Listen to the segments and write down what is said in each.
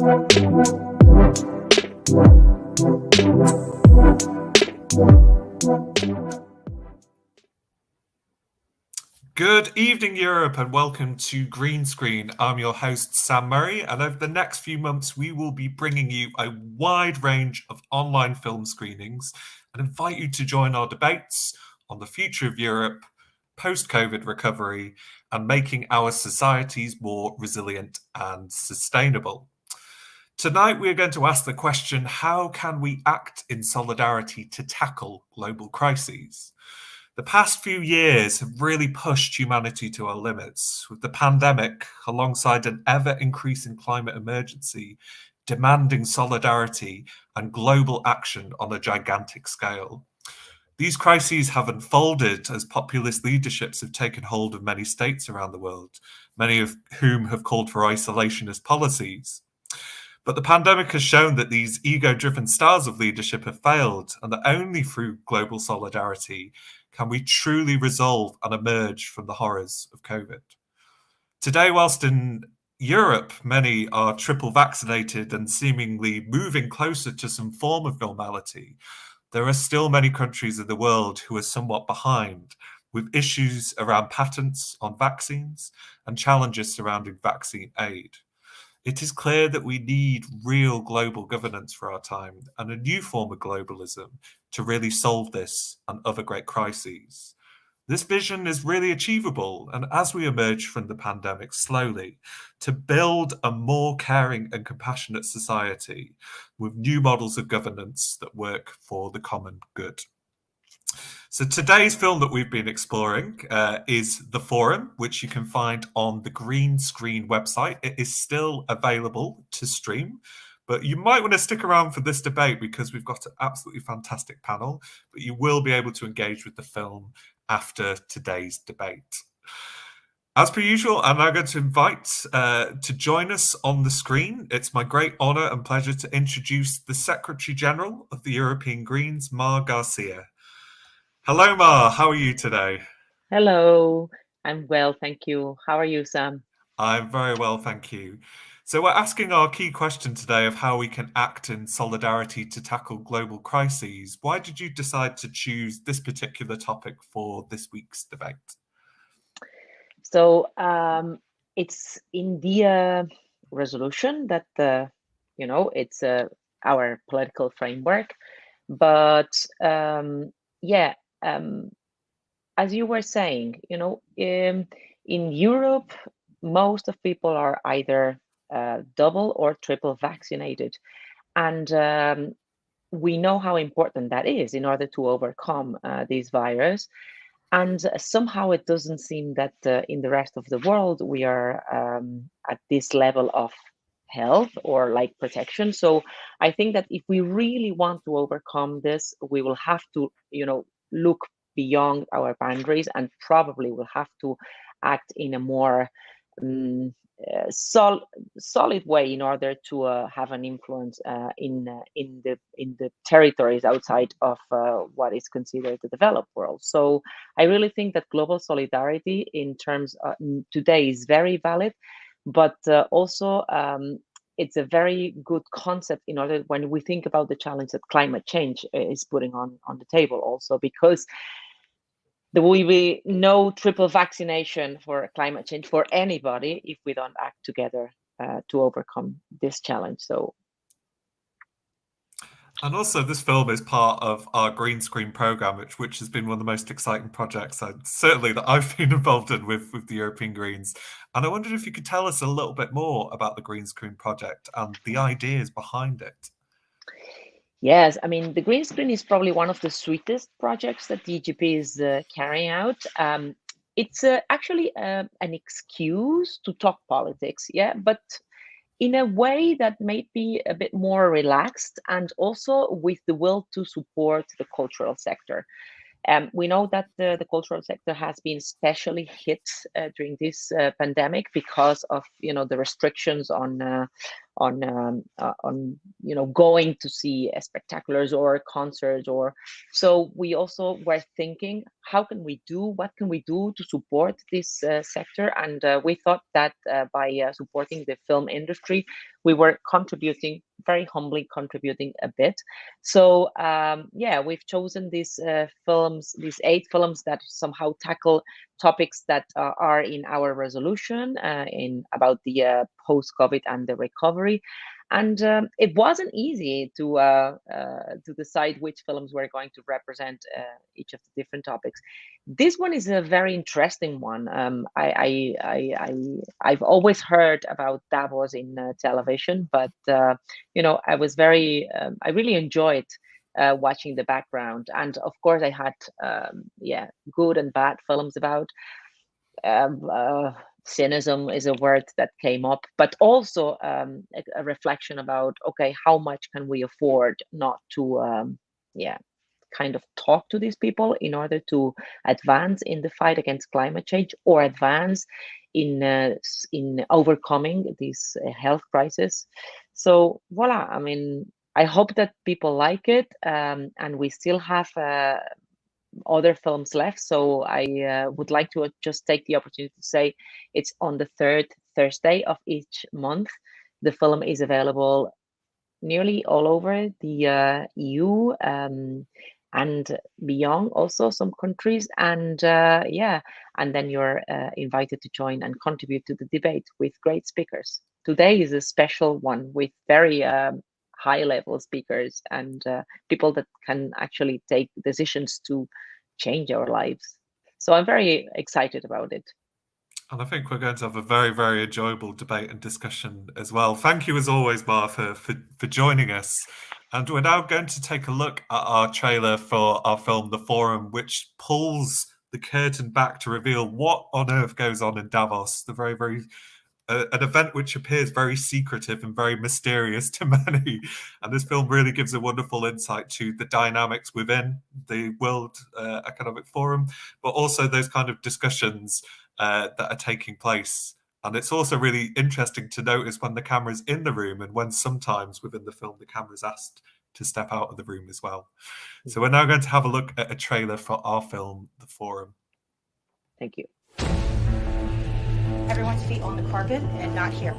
Good evening, Europe, and welcome to Green Screen. I'm your host, Sam Murray, and over the next few months, we will be bringing you a wide range of online film screenings and invite you to join our debates on the future of Europe, post-COVID recovery, and making our societies more resilient and sustainable. Tonight, we're going to ask the question, how can we act in solidarity to tackle global crises? The past few years have really pushed humanity to our limits, with the pandemic, alongside an ever-increasing climate emergency, demanding solidarity and global action on a gigantic scale. These crises have unfolded as populist leaderships have taken hold of many states around the world, many of whom have called for isolationist policies. But the pandemic has shown that these ego-driven styles of leadership have failed, and that only through global solidarity can we truly resolve and emerge from the horrors of COVID. Today, whilst in Europe, many are triple vaccinated and seemingly moving closer to some form of normality, there are still many countries in the world who are somewhat behind, with issues around patents on vaccines and challenges surrounding vaccine aid. It is clear that we need real global governance for our time and a new form of globalism to really solve this and other great crises. This vision is really achievable, and as we emerge from the pandemic slowly, to build a more caring and compassionate society with new models of governance that work for the common good. So today's film that we've been exploring is The Forum, which you can find on the Green Screen website. It is still available to stream, but you might want to stick around for this debate because we've got an absolutely fantastic panel, but you will be able to engage with the film after today's debate. As per usual, I'm now going to invite to join us on the screen. It's my great honour and pleasure to introduce the Secretary General of the European Greens, Mar Garcia. Hello, Mar. How are you today? Hello. I'm well, thank you. How are you, Sam? I'm very well, thank you. So we're asking our key question today of how we can act in solidarity to tackle global crises. Why did you decide to choose this particular topic for this week's debate? So it's in the resolution that it's our political framework, but as you were saying, in Europe, most of people are either double or triple vaccinated, and we know how important that is in order to overcome this virus. And somehow it doesn't seem that in the rest of the world we are at this level of health or like protection. So I think that if we really want to overcome this, we will have to, look beyond our boundaries, and probably will have to act in a more solid way in order to have an influence in the territories outside of what is considered the developed world. So I really think that global solidarity in terms today is very valid, but also it's a very good concept in order when we think about the challenge that climate change is putting on the table also, because there will be no triple vaccination for climate change for anybody if we don't act together to overcome this challenge. And also, this film is part of our Green Screen programme, which has been one of the most exciting projects, certainly that I've been involved in with the European Greens. And I wondered if you could tell us a little bit more about the Green Screen project and the ideas behind it. Yes, I mean, the Green Screen is probably one of the sweetest projects that the EGP is carrying out. It's actually an excuse to talk politics, but in a way that may be a bit more relaxed, and also with the will to support the cultural sector. We know that the cultural sector has been especially hit during this pandemic because of the restrictions on going to see spectaculars or concerts. Or so we also were thinking, what can we do to support this sector? And we thought that by supporting the film industry, we were very humbly contributing a bit. So we've chosen these 8 films that somehow tackle topics that are in our resolution about the post-COVID and the recovery. And it wasn't easy to decide which films were going to represent each of the different topics. This one is a very interesting one. I've always heard about Davos in television, but I really enjoyed watching the background. And of course, I had good and bad films about. Cynicism is a word that came up, but also a reflection about, okay, how much can we afford not to kind of talk to these people in order to advance in the fight against climate change, or advance in overcoming this health crisis. So voila, I mean, I hope that people like it, and we still have other films left. So I would like to just take the opportunity to say it's on the 3rd Thursday of each month. The film is available nearly all over the EU and beyond, also some countries. And and then you're invited to join and contribute to the debate with great speakers. Today is a special one with very high-level speakers and people that can actually take decisions to change our lives. So I'm very excited about it. And I think we're going to have a very, very enjoyable debate and discussion as well. Thank you, as always, Martha, for joining us. And we're now going to take a look at our trailer for our film, The Forum, which pulls the curtain back to reveal what on earth goes on in Davos, the very, very an event which appears very secretive and very mysterious to many. And this film really gives a wonderful insight to the dynamics within the World Economic Forum, but also those kind of discussions that are taking place. And it's also really interesting to notice when the camera's in the room and when sometimes within the film the camera's asked to step out of the room as well. So we're now going to have a look at a trailer for our film, The Forum. Thank you. Everyone's feet on the carpet and not here.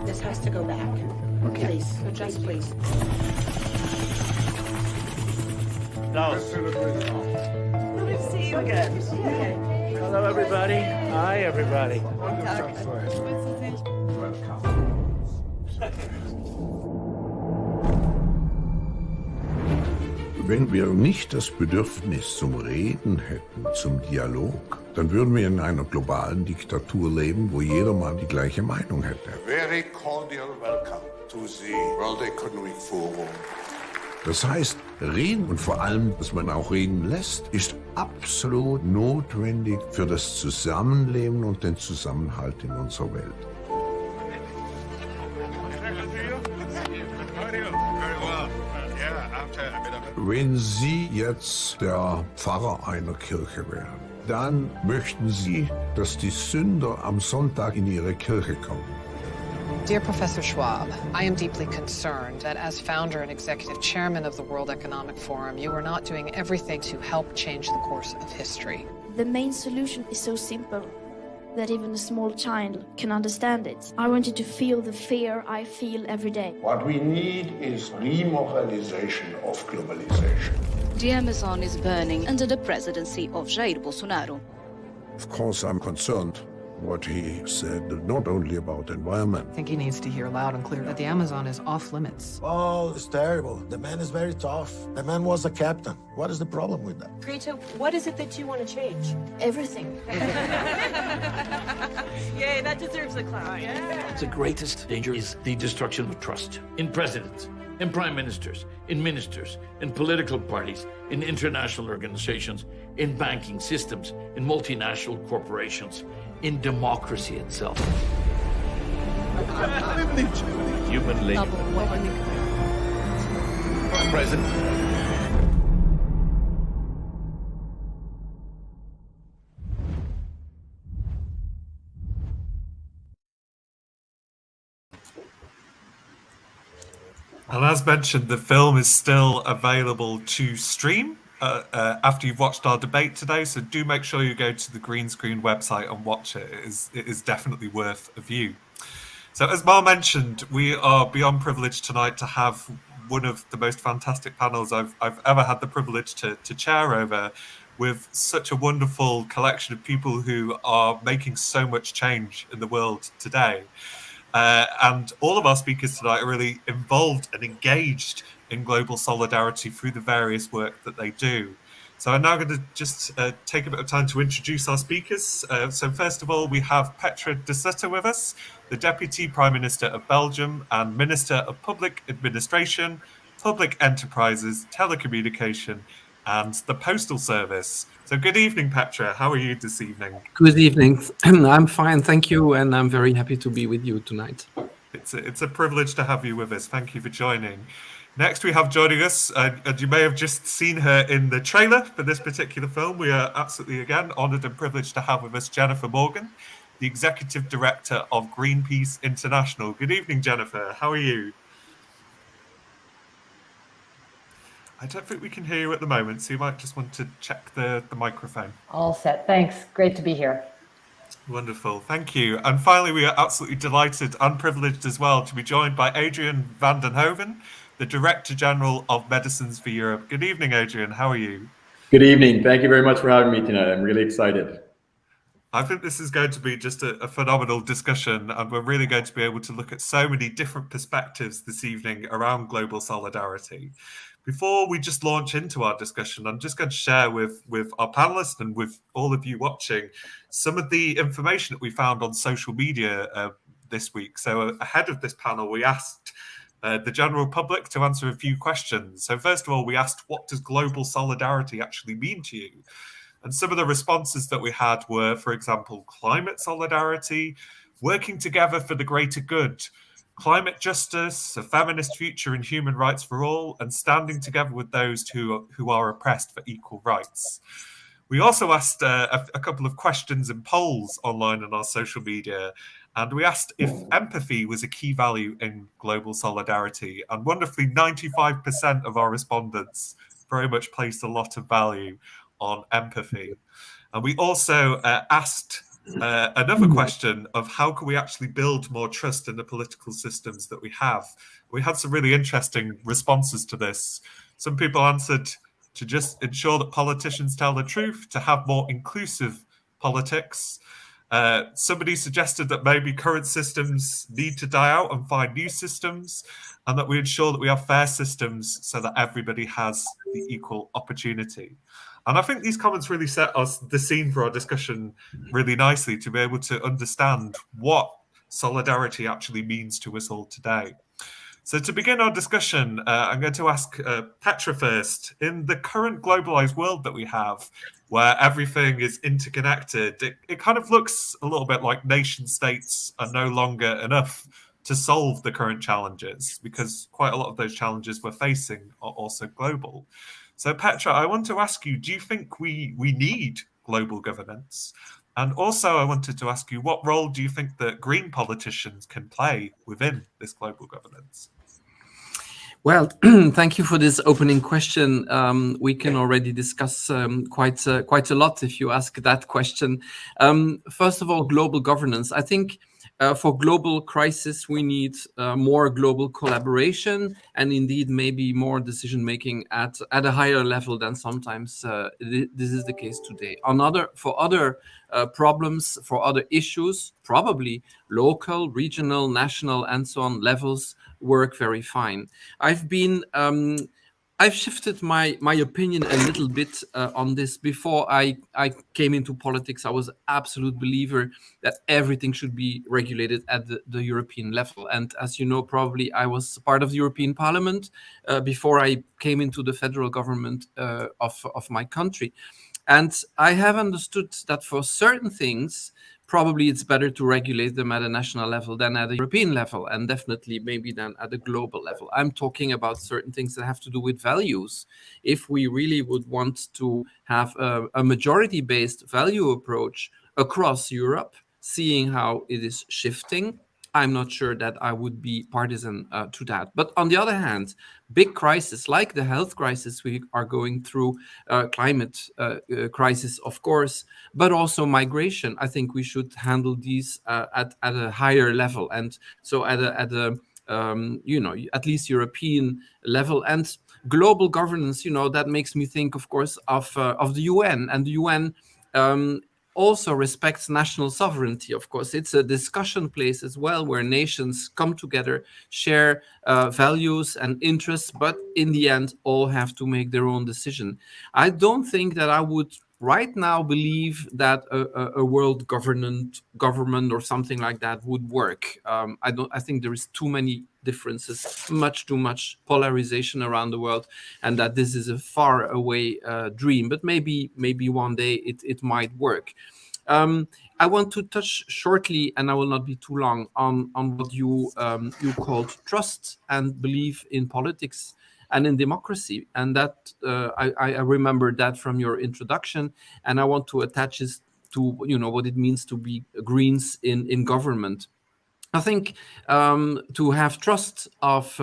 This has to go back. Okay. Please, just please. Davos. Good to see you again. Okay. Hello, everybody. Hi, everybody. Wenn wir nicht das Bedürfnis zum Reden hätten, zum Dialog, dann würden wir in einer globalen Diktatur leben, wo jedermann die gleiche Meinung hätte. Very cordial welcome to the World Economic Forum. Das heißt, reden und vor allem, dass man auch reden lässt, ist absolut notwendig für das Zusammenleben und den Zusammenhalt in unserer Welt. Wenn Sie jetzt der Pfarrer einer Kirche wären, dann möchten Sie, dass die Sünder am Sonntag in Ihre Kirche kommen. Dear Professor Schwab, I am deeply concerned that as founder and executive chairman of the World Economic Forum, you are not doing everything to help change the course of history. The main solution is so simple that even a small child can understand it. I want you to feel the fear I feel every day. What we need is remoralization of globalization. The Amazon is burning under the presidency of Jair Bolsonaro. Of course, I'm concerned what he said, not only about environment. I think he needs to hear loud and clear that the Amazon is off limits. Oh, it's terrible. The man is very tough. The man was a captain. What is the problem with that? Greta, what is it that you want to change? Everything. Yay, that deserves a clap. Yeah. The greatest danger is the destruction of trust in presidents, in prime ministers, in ministers, in political parties, in international organizations, in banking systems, in multinational corporations, in democracy itself. Human labor. President. And as mentioned, the film is still available to stream after you've watched our debate today. So do make sure you go to the Green Screen website and watch it. It is definitely worth a view. So as Mar mentioned, we are beyond privileged tonight to have one of the most fantastic panels I've ever had the privilege to chair over, with such a wonderful collection of people who are making so much change in the world today. And all of our speakers tonight are really involved and engaged in global solidarity through the various work that they do. So I'm now going to just take a bit of time to introduce our speakers. So first of all, we have Petra de Sutter with us, the Deputy Prime Minister of Belgium and Minister of Public Administration, Public Enterprises, Telecommunication and the Postal Service. So good evening, Petra. How are you this evening? Good evening. I'm fine, thank you, and I'm very happy to be with you tonight. It's a privilege to have you with us. Thank you for joining. Next, we have joining us, and you may have just seen her in the trailer for this particular film. We are absolutely, again, honoured and privileged to have with us Jennifer Morgan, the Executive Director of Greenpeace International. Good evening, Jennifer. How are you? I don't think we can hear you at the moment, so you might just want to check the microphone. All set. Thanks. Great to be here. Wonderful. Thank you. And finally, we are absolutely delighted and privileged as well to be joined by Adrian van den Hoven, the Director General of Medicines for Europe. Good evening, Adrian. How are you? Good evening. Thank you very much for having me tonight. I'm really excited. I think this is going to be just a phenomenal discussion, and we're really going to be able to look at so many different perspectives this evening around global solidarity. Before we just launch into our discussion, I'm just going to share with our panelists and with all of you watching some of the information that we found on social media this week. So ahead of this panel, we asked the general public to answer a few questions. So first of all, we asked, what does global solidarity actually mean to you? And some of the responses that we had were, for example, climate solidarity, working together for the greater good, climate justice, a feminist future and human rights for all, and standing together with those who are oppressed for equal rights. We also asked a couple of questions in polls online on our social media, and we asked if empathy was a key value in global solidarity. And wonderfully, 95% of our respondents very much placed a lot of value on empathy. And we also asked another question of how can we actually build more trust in the political systems that we have. We had some really interesting responses to this. Some people answered to just ensure that politicians tell the truth, to have more inclusive politics. Somebody suggested that maybe current systems need to die out and find new systems, and that we ensure that we have fair systems so that everybody has the equal opportunity. And I think these comments really set us the scene for our discussion really nicely to be able to understand what solidarity actually means to us all today. So to begin our discussion, I'm going to ask Petra first. In the current globalized world that we have, where everything is interconnected, it kind of looks a little bit like nation states are no longer enough to solve the current challenges, because quite a lot of those challenges we're facing are also global. So Petra, I want to ask you, do you think we need global governance? And also I wanted to ask you, what role do you think that green politicians can play within this global governance? Well, thank you for this opening question. We can already discuss quite a lot if you ask that question. First of all, global governance. I think for global crisis, we need more global collaboration and indeed maybe more decision-making at a higher level than sometimes this is the case today. For other problems, for other issues, probably local, regional, national, and so on levels work very fine. I've shifted my opinion a little bit on this. Before I came into politics, I was an absolute believer that everything should be regulated at the European level. And as you know, probably I was part of the European Parliament before I came into the federal government of my country. And I have understood that for certain things, probably it's better to regulate them at a national level than at a European level, and definitely maybe than at a global level. I'm talking about certain things that have to do with values. If we really would want to have a majority-based value approach across Europe, seeing how it is shifting, I'm not sure that I would be partisan to that. But on the other hand, big crises like the health crisis we are going through, climate crisis, of course, but also migration. I think we should handle these at a higher level, and so at a at least European level and global governance. That makes me think, of course, of the UN, and the UN also respects national sovereignty. Of course, it's a discussion place as well, where nations come together, share values and interests, but in the end, all have to make their own decision. I don't think that I would right now believe that a world government or something like that would work. I think there is too many differences, much too much polarization around the world, and that this is a far away dream. But maybe one day it might work. I want to touch shortly, and I will not be too long, on what you called trust and belief in politics and in democracy. And that I remember that from your introduction, and I want to attach this to what it means to be Greens in government. I think to have trust of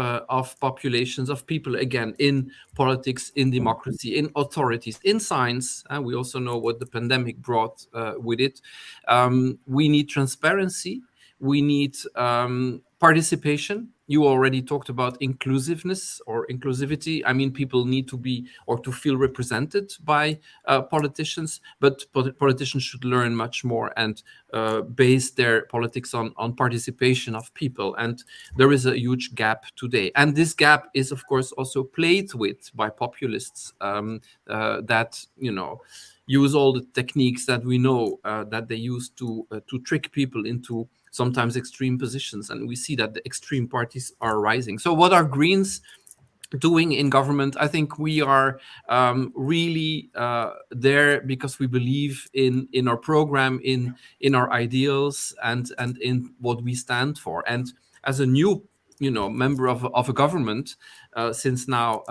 populations, of people, again, in politics, in democracy, in authorities, in science, we also know what the pandemic brought with it. We need transparency. We need participation. You already talked about inclusiveness or inclusivity. I mean, people need to be or to feel represented by politicians, but politicians should learn much more and base their politics on participation of people. And there is a huge gap today. And this gap is, of course, also played with by populists that, use all the techniques that we know that they use to trick people into sometimes extreme positions. And we see that the extreme parties are rising. So what are Greens doing in government? I think we are really there because we believe in our program, in our ideals, and in what we stand for. And as a new member of a government since now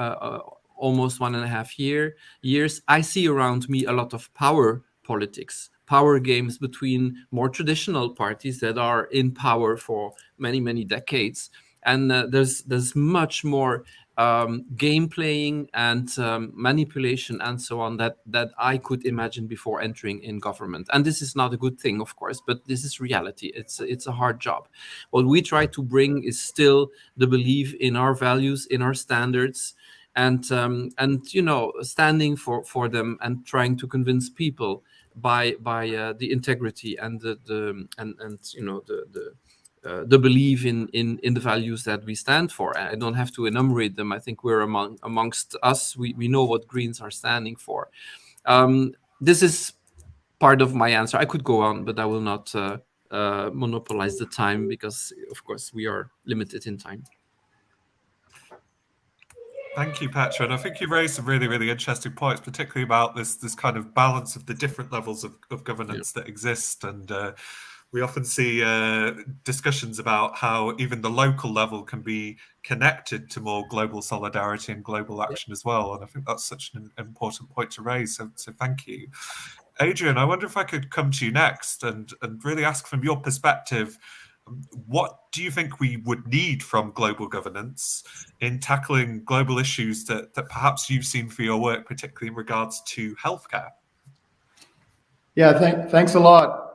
almost 1.5 years, I see around me a lot of power politics, power games between more traditional parties that are in power for many decades. And there's much more game playing and manipulation and so on that I could imagine before entering in government. And this is not a good thing, of course, but this is reality. It's a hard job. What we try to bring is still the belief in our values, in our standards, and standing for them and trying to convince people by the integrity and the belief in the values that we stand for. I don't have to enumerate them. I think we're amongst us. We know what Greens are standing for. This is part of my answer. I could go on, but I will not monopolize the time because, of course, we are limited in time. Thank you, Petra. And I think you raised some really interesting points, particularly about this kind of balance of the different levels of governance that exist. And we often see discussions about how even the local level can be connected to more global solidarity and global action as well. And I think that's such an important point to raise. So thank you. Adrian, I wonder if I could come to you next and really ask from your perspective, what do you think we would need from global governance in tackling global issues that perhaps you've seen for your work, particularly in regards to healthcare? Yeah, thanks a lot.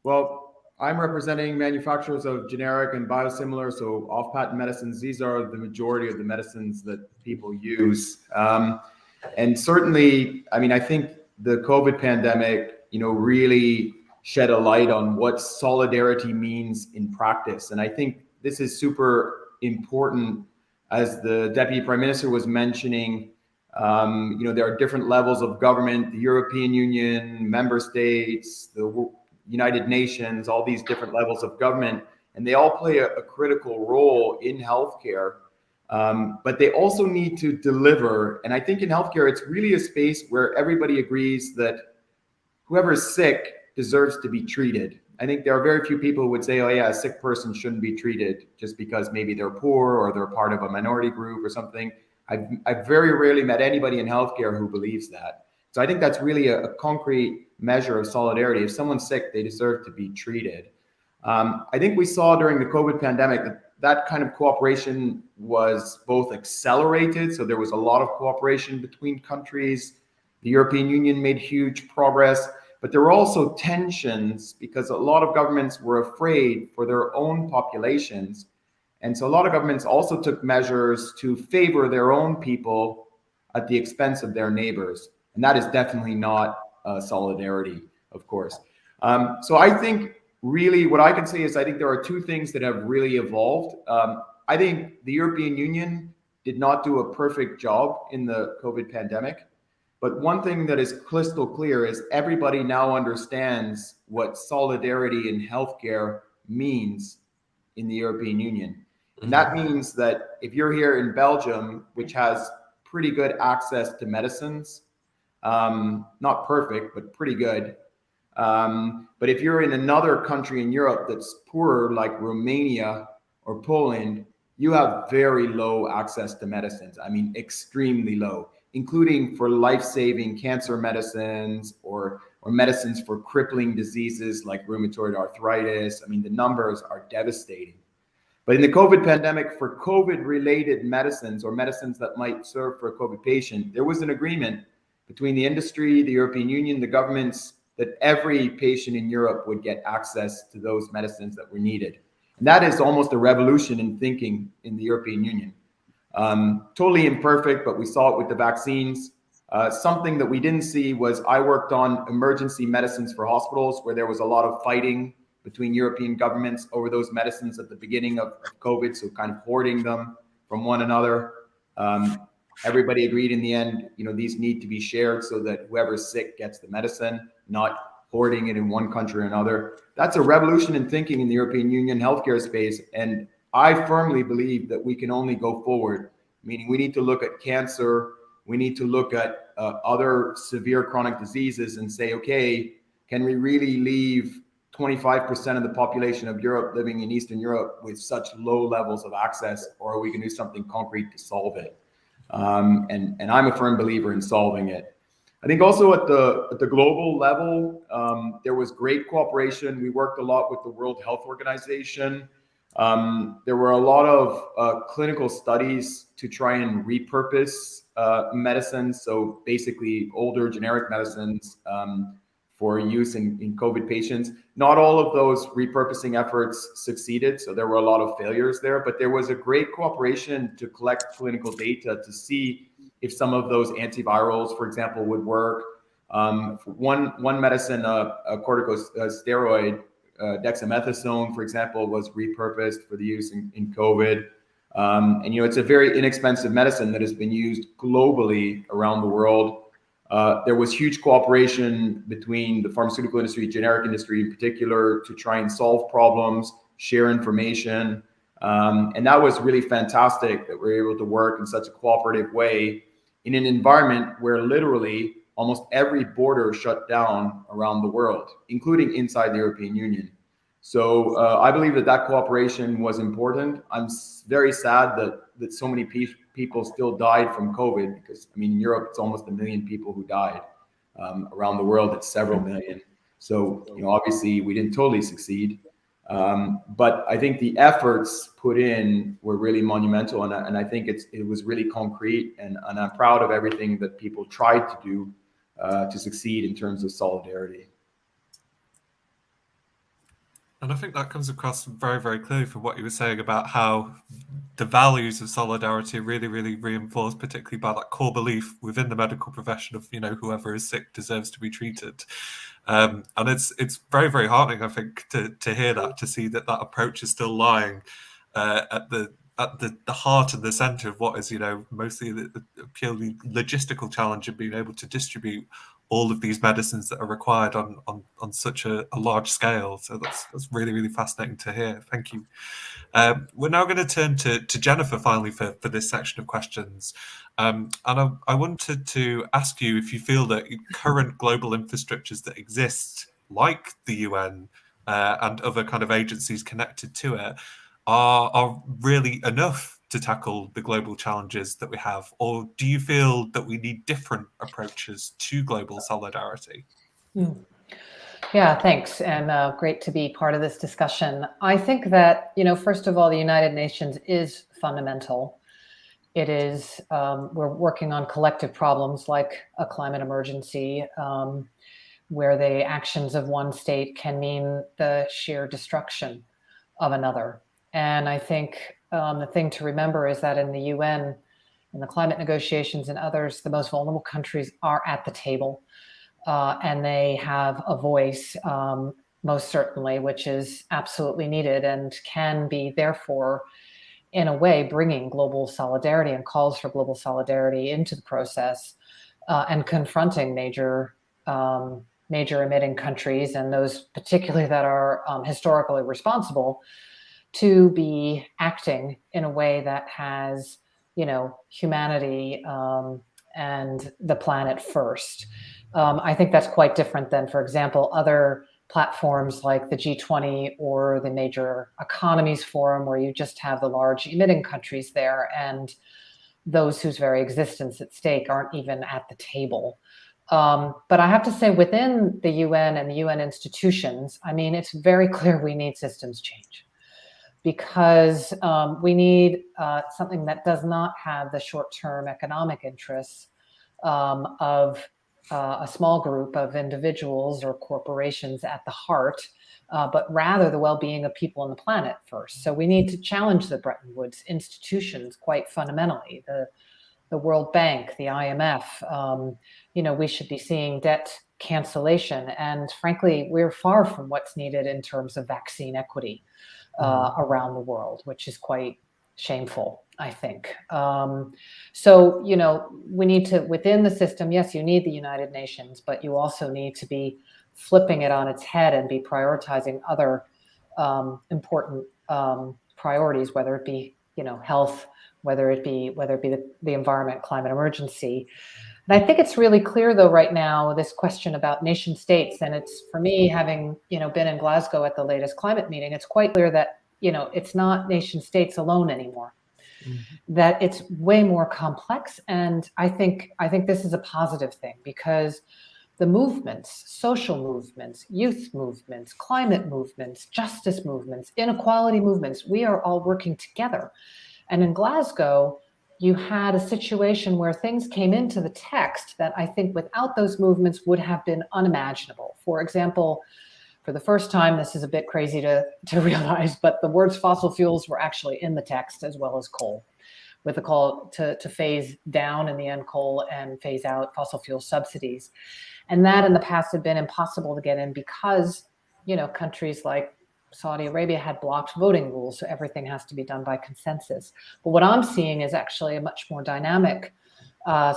Well, I'm representing manufacturers of generic and biosimilars, so off-patent medicines. These are the majority of the medicines that people use. And certainly, I mean, I think the COVID pandemic, really shed a light on what solidarity means in practice. And I think this is super important. As the Deputy Prime Minister was mentioning, there are different levels of government, the European Union, member states, the United Nations, all these different levels of government, and they all play a critical role in healthcare. But they also need to deliver. And I think in healthcare, it's really a space where everybody agrees that whoever is sick deserves to be treated. I think there are very few people who would say, oh yeah, a sick person shouldn't be treated just because maybe they're poor or they're part of a minority group or something. I've very rarely met anybody in healthcare who believes that. So I think that's really a concrete measure of solidarity. If someone's sick, they deserve to be treated. I think we saw during the COVID pandemic that kind of cooperation was both accelerated. So there was a lot of cooperation between countries. The European Union made huge progress, but there were also tensions because a lot of governments were afraid for their own populations. And so a lot of governments also took measures to favor their own people at the expense of their neighbors. And that is definitely not solidarity, of course. So I think really what I can say is I think there are two things that have really evolved. I think the European Union did not do a perfect job in the COVID pandemic. But one thing that is crystal clear is everybody now understands what solidarity in healthcare means in the European Union. And that means that if you're here in Belgium, which has pretty good access to medicines, not perfect, but pretty good. But if you're in another country in Europe that's poorer, like Romania or Poland, you have very low access to medicines. I mean, extremely low, including for life-saving cancer medicines or medicines for crippling diseases like rheumatoid arthritis. I mean, the numbers are devastating. But in the COVID pandemic, for COVID-related medicines or medicines that might serve for a COVID patient, there was an agreement between the industry, the European Union, the governments, that every patient in Europe would get access to those medicines that were needed. And that is almost a revolution in thinking in the European Union. Totally imperfect, but we saw it with the vaccines. Something that we didn't see was I worked on emergency medicines for hospitals where there was a lot of fighting between European governments over those medicines at the beginning of COVID, so kind of hoarding them from one another. Everybody agreed in the end, these need to be shared so that whoever's sick gets the medicine, not hoarding it in one country or another. That's a revolution in thinking in the European Union healthcare space. And I firmly believe that we can only go forward, meaning we need to look at cancer, we need to look at other severe chronic diseases and say, okay, can we really leave 25% of the population of Europe living in Eastern Europe with such low levels of access, or are we going to do something concrete to solve it? And I'm a firm believer in solving it. I think also at the global level, there was great cooperation. We worked a lot with the World Health Organization. There were a lot of clinical studies to try and repurpose medicines. So basically older generic medicines for use in COVID patients. Not all of those repurposing efforts succeeded. So there were a lot of failures there, but there was a great cooperation to collect clinical data to see if some of those antivirals, for example, would work. One medicine, a corticosteroid, dexamethasone, for example, was repurposed for the use in COVID. And it's a very inexpensive medicine that has been used globally around the world. There was huge cooperation between the pharmaceutical industry, generic industry in particular, to try and solve problems, share information. And that was really fantastic that we're able to work in such a cooperative way in an environment where literally almost every border shut down around the world, including inside the European Union. So I believe that cooperation was important. I'm very sad that so many people still died from COVID, because in Europe, it's almost 1 million people who died. Around the world, it's several million. So, obviously we didn't totally succeed. But I think the efforts put in were really monumental. And I think it was really concrete. And I'm proud of everything that people tried to do to succeed in terms of solidarity. And I think that comes across very, very clearly from what you were saying about how the values of solidarity are really, really reinforced, particularly by that core belief within the medical profession of, whoever is sick deserves to be treated. And it's very, very heartening, I think, to hear that, to see that approach is still lying at the heart and the center of what is, mostly the purely logistical challenge of being able to distribute all of these medicines that are required on such a large scale. So that's really, really fascinating to hear. Thank you. We're now going to turn to Jennifer finally for this section of questions. And I wanted to ask you if you feel that current global infrastructures that exist, like the UN and other kind of agencies connected to it, are really enough to tackle the global challenges that we have? Or do you feel that we need different approaches to global solidarity? Yeah, thanks. And great to be part of this discussion. I think that, first of all, the United Nations is fundamental. It is, we're working on collective problems like a climate emergency, where the actions of one state can mean the sheer destruction of another. And I think the thing to remember is that in the UN, in the climate negotiations and others, the most vulnerable countries are at the table. And they have a voice, most certainly, which is absolutely needed and can be, therefore, in a way, bringing global solidarity and calls for global solidarity into the process, and confronting major emitting countries and those particularly that are historically responsible to be acting in a way that has, humanity and the planet first. I think that's quite different than, for example, other platforms like the G20 or the Major Economies Forum, where you just have the large emitting countries there, and those whose very existence at stake aren't even at the table. But I have to say, within the UN and the UN institutions, I mean, it's very clear we need systems change, because we need something that does not have the short-term economic interests of a small group of individuals or corporations at the heart, but rather the well-being of people on the planet first. So we need to challenge the Bretton Woods institutions quite fundamentally. The World Bank, the IMF, we should be seeing debt cancellation. And frankly, we're far from what's needed in terms of vaccine equity around the world, which is quite shameful, I think. So, we need to, within the system, yes, you need the United Nations, but you also need to be flipping it on its head and be prioritizing other important priorities, whether it be, health, whether it be the environment, climate emergency. And I think it's really clear, though, right now, this question about nation states, and it's, for me, having, been in Glasgow at the latest climate meeting, it's quite clear that, it's not nation states alone anymore, that it's way more complex. And I think this is a positive thing, because the movements, social movements, youth movements, climate movements, justice movements, inequality movements, we are all working together. And in Glasgow, you had a situation where things came into the text that I think without those movements would have been unimaginable. For example, for the first time, this is a bit crazy to realize, but the words fossil fuels were actually in the text, as well as coal, with a call to phase down in the end coal and phase out fossil fuel subsidies. And that in the past had been impossible to get in because, countries like Saudi Arabia had blocked voting rules, so everything has to be done by consensus. But what I'm seeing is actually a much more dynamic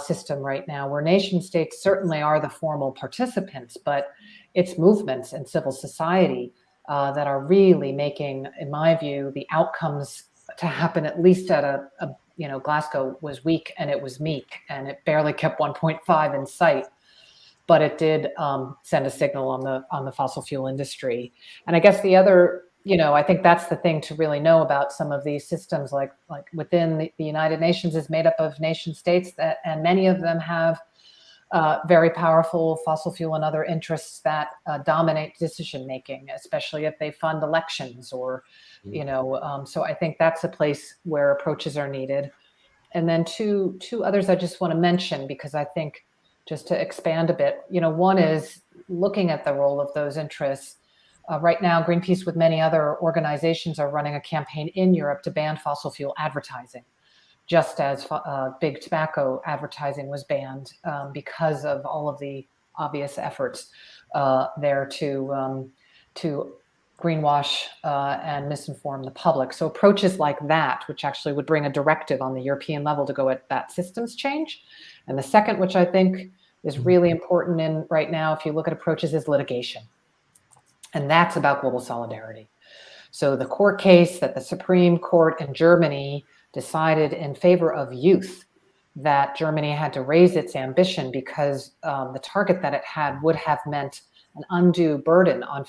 system right now, where nation states certainly are the formal participants, but it's movements and civil society that are really making, in my view, the outcomes to happen, at least at a Glasgow was weak and it was meek, and it barely kept 1.5 in sight. But it did send a signal on the fossil fuel industry. And I guess the other, I think that's the thing to really know about some of these systems, like within the United Nations is made up of nation states and many of them have very powerful fossil fuel and other interests that dominate decision making, especially if they fund elections or, so I think that's a place where approaches are needed. And then two others I just want to mention, because I think, just to expand a bit, one is looking at the role of those interests. Right now, Greenpeace, with many other organizations, are running a campaign in Europe to ban fossil fuel advertising, just as big tobacco advertising was banned because of all of the obvious efforts there to greenwash and misinform the public. So approaches like that, which actually would bring a directive on the European level to go at that systems change. And the second, which I think is really important in right now, if you look at approaches, is litigation. And that's about global solidarity. So the court case that the Supreme Court in Germany decided in favor of youth, that Germany had to raise its ambition because the target that it had would have meant an undue burden on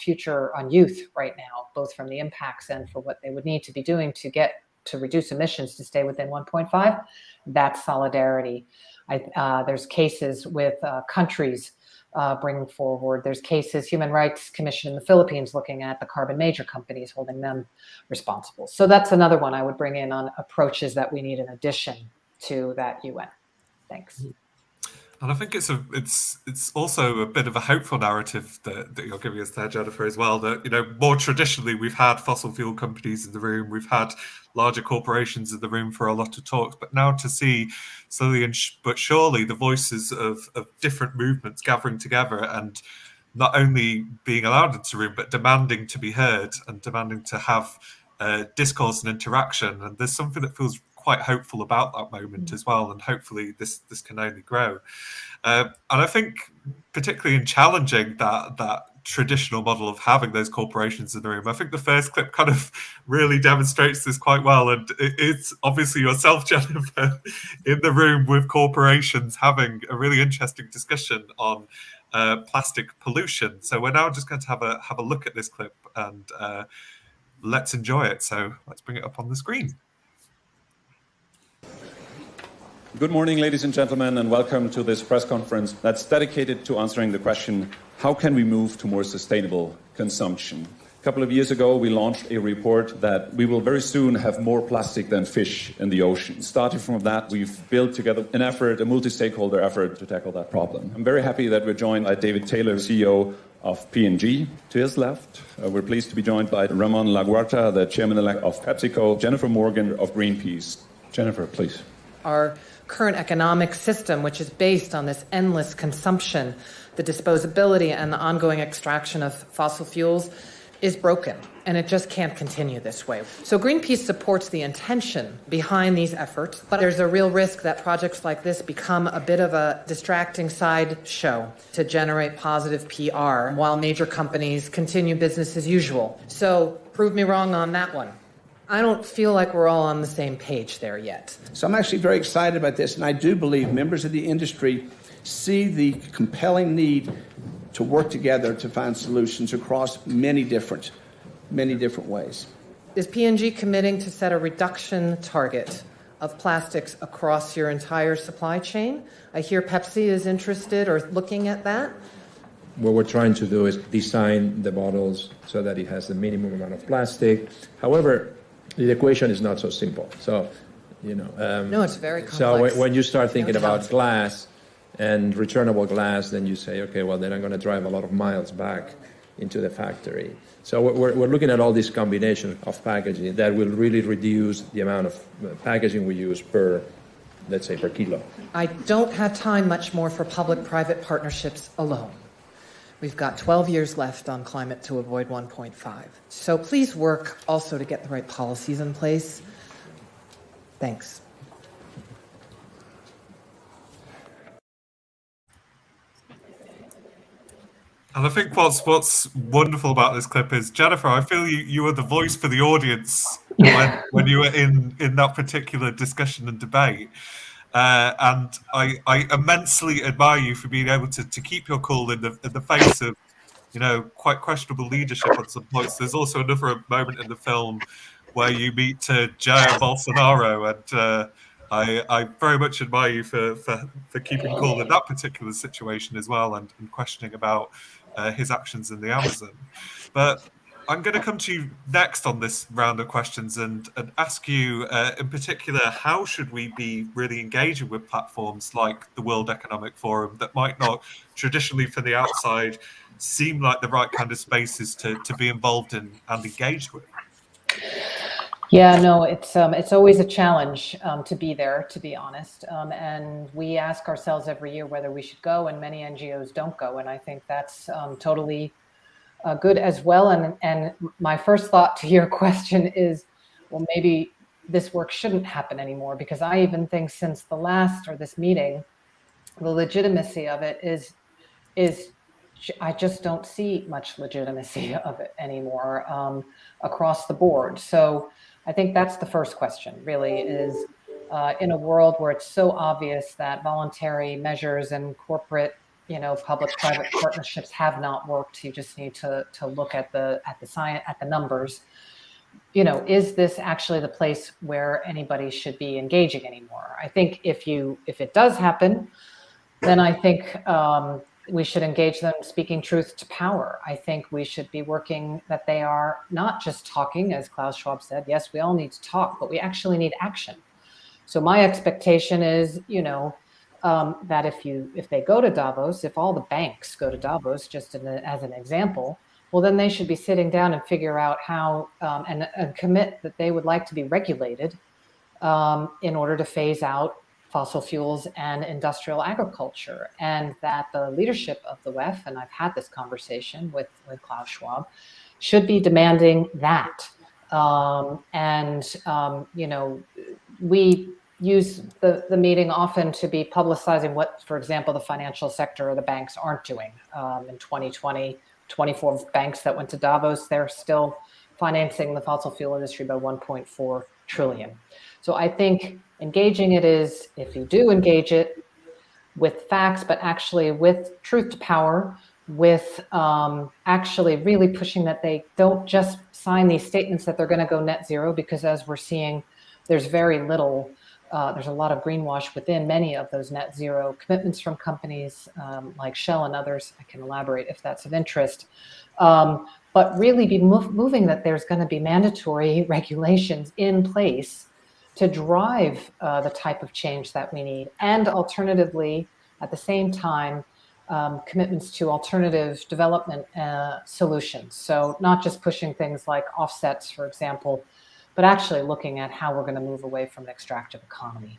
youth right now, both from the impacts and for what they would need to be doing to reduce emissions to stay within 1.5. That's solidarity. There's cases with countries bringing forward. There's cases, Human Rights Commission in the Philippines looking at the carbon major companies, holding them responsible. So that's another one I would bring in on approaches that we need in addition to that UN. Thanks. And I think it's also a bit of a hopeful narrative that you're giving us there, Jennifer, as well. That, you know, more traditionally we've had fossil fuel companies in the room, we've had larger corporations in the room for a lot of talks, but now to see slowly but surely the voices of different movements gathering together and not only being allowed into the room, but demanding to be heard and demanding to have discourse and interaction. And there's something that feels quite hopeful about that moment as well, and hopefully this can only grow. And I think particularly in challenging that traditional model of having those corporations in the room, I think the first clip kind of really demonstrates this quite well. And it's obviously yourself, Jennifer, in the room with corporations having a really interesting discussion on plastic pollution. So we're now just going to have a look at this clip and let's enjoy it. So let's bring it up on the screen. Good morning, ladies and gentlemen, and welcome to this press conference that's dedicated to answering the question, how can we move to more sustainable consumption? A couple of years ago, we launched a report that we will very soon have more plastic than fish in the ocean. Starting from that, we've built together an effort, a multi-stakeholder effort to tackle that problem. I'm very happy that we're joined by David Taylor, CEO of P&G. To his left, we're pleased to be joined by Ramon Laguarta, the chairman-elect of PepsiCo, Jennifer Morgan of Greenpeace. Jennifer, please. Our current economic system, which is based on this endless consumption, the disposability and the ongoing extraction of fossil fuels, is broken, and it just can't continue this way. So Greenpeace supports the intention behind these efforts, but there's a real risk that projects like this become a bit of a distracting side show to generate positive PR while major companies continue business as usual. So prove me wrong on that one. I don't feel like we're all on the same page there yet. So I'm actually very excited about this, and I do believe members of the industry see the compelling need to work together to find solutions across many different ways. Is P&G committing to set a reduction target of plastics across your entire supply chain? I hear Pepsi is interested or looking at that. What we're trying to do is design the bottles so that it has the minimum amount of plastic. However, the equation is not so simple. So, no, it's very complex. So when you start thinking about glass and returnable glass, then you say, okay, well, then I'm going to drive a lot of miles back into the factory. So we're looking at all these combinations of packaging that will really reduce the amount of packaging we use per kilo. I don't have time much more for public-private partnerships alone. We've got 12 years left on climate to avoid 1.5. So please work also to get the right policies in place. Thanks. And I think what's wonderful about this clip is, Jennifer, I feel you were the voice for the audience when you were in that particular discussion and debate. And I immensely admire you for being able to keep your cool in the face of, quite questionable leadership on some points. There's also another moment in the film where you meet Jair Bolsonaro, and I very much admire you for keeping cool in that particular situation as well, and questioning about his actions in the Amazon. But I'm going to come to you next on this round of questions and ask you in particular, how should we be really engaging with platforms like the World Economic Forum that might not traditionally from the outside seem like the right kind of spaces to be involved in and engaged with? Yeah, no, it's always a challenge to be there, to be honest. And we ask ourselves every year whether we should go, and many NGOs don't go. And I think that's totally good as well. And my first thought to your question is, well, maybe this work shouldn't happen anymore, because I even think since this meeting, the legitimacy of it is I just don't see much legitimacy of it anymore across the board. So I think that's the first question, really, is in a world where it's so obvious that voluntary measures and corporate, public-private partnerships have not worked. You just need to look at the science, at the numbers. Is this actually the place where anybody should be engaging anymore? I think if it does happen, then I think we should engage them speaking truth to power. I think we should be working that they are not just talking, as Klaus Schwab said. Yes, we all need to talk, but we actually need action. So my expectation is, that if they go to Davos, if all the banks go to Davos, just as an example, well, then they should be sitting down and figure out how and commit that they would like to be regulated in order to phase out fossil fuels and industrial agriculture, and that the leadership of the WEF, and I've had this conversation with Klaus Schwab, should be demanding that. We use the meeting often to be publicizing what, for example, the financial sector or the banks aren't doing. In 2020, 24 banks that went to Davos, they're still financing the fossil fuel industry by 1.4 trillion. So I think engaging it is, if you do engage it with facts, but actually with truth to power, with actually really pushing that they don't just sign these statements that they're going to go net zero, because as we're seeing, there's very little, there's a lot of greenwash within many of those net zero commitments from companies like Shell and others. I can elaborate if that's of interest. But really be moving that there's going to be mandatory regulations in place to drive the type of change that we need. And alternatively, at the same time, commitments to alternative development solutions. So not just pushing things like offsets, for example, but actually looking at how we're going to move away from an extractive economy.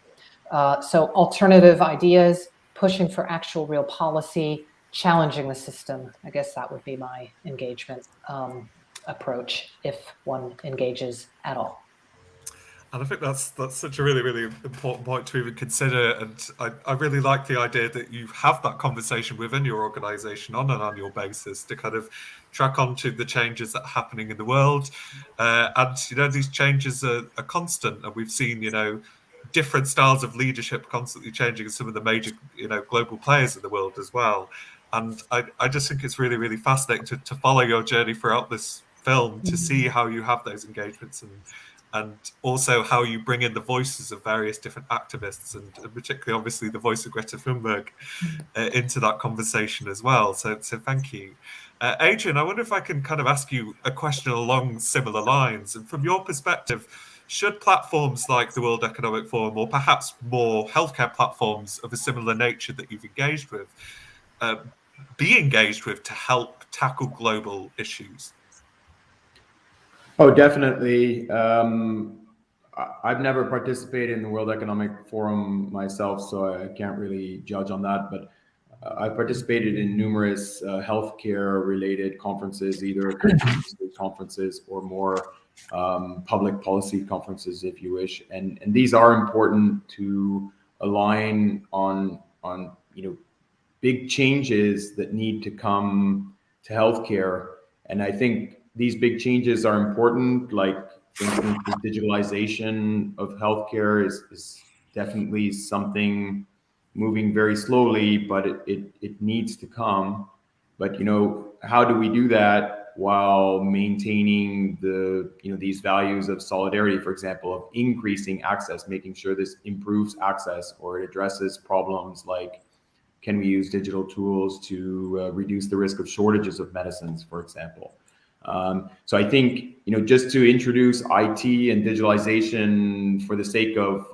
So alternative ideas, pushing for actual real policy, challenging the system. I guess that would be my engagement approach if one engages at all. And I think that's such a really, really important point to even consider. And I really like the idea that you have that conversation within your organization on an annual basis to kind of track onto the changes that are happening in the world. And, these changes are constant. And we've seen, different styles of leadership constantly changing in some of the major, global players in the world as well. And I just think it's really, really fascinating to follow your journey throughout this film, to see how you have those engagements and also how you bring in the voices of various different activists, and particularly, obviously, the voice of Greta Thunberg into that conversation as well. So thank you. Adrian, I wonder if I can kind of ask you a question along similar lines. And from your perspective, should platforms like the World Economic Forum, or perhaps more healthcare platforms of a similar nature that you've engaged with, be engaged with to help tackle global issues? Oh, definitely. I've never participated in the World Economic Forum myself, so I can't really judge on that. But I've participated in numerous healthcare-related conferences, either conferences or more public policy conferences, if you wish. And these are important to align on big changes that need to come to healthcare. And I think these big changes are important, like, for instance, the digitalization of healthcare is definitely something moving very slowly, but it needs to come. But, how do we do that while maintaining these values of solidarity, for example, of increasing access, making sure this improves access, or it addresses problems like, can we use digital tools to reduce the risk of shortages of medicines, for example? So I think, just to introduce IT and digitalization for the sake of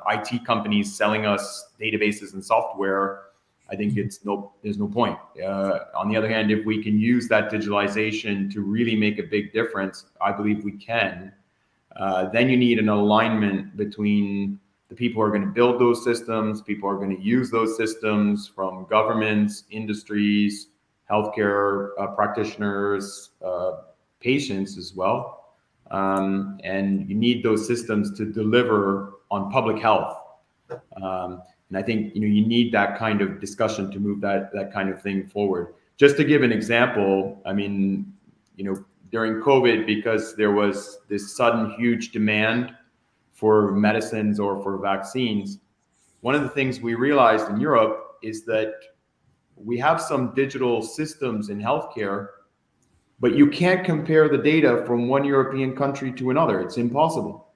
IT companies selling us databases and software, I think there's no point. On the other hand, if we can use that digitalization to really make a big difference, I believe we can. Then you need an alignment between the people who are going to build those systems, people who are going to use those systems, from governments, industries, healthcare practitioners, patients as well. And you need those systems to deliver on public health. And I think you need that kind of discussion to move that kind of thing forward. Just to give an example, I mean, during COVID, because there was this sudden huge demand for medicines or for vaccines, one of the things we realized in Europe is that we have some digital systems in healthcare, but you can't compare the data from one European country to another. It's impossible.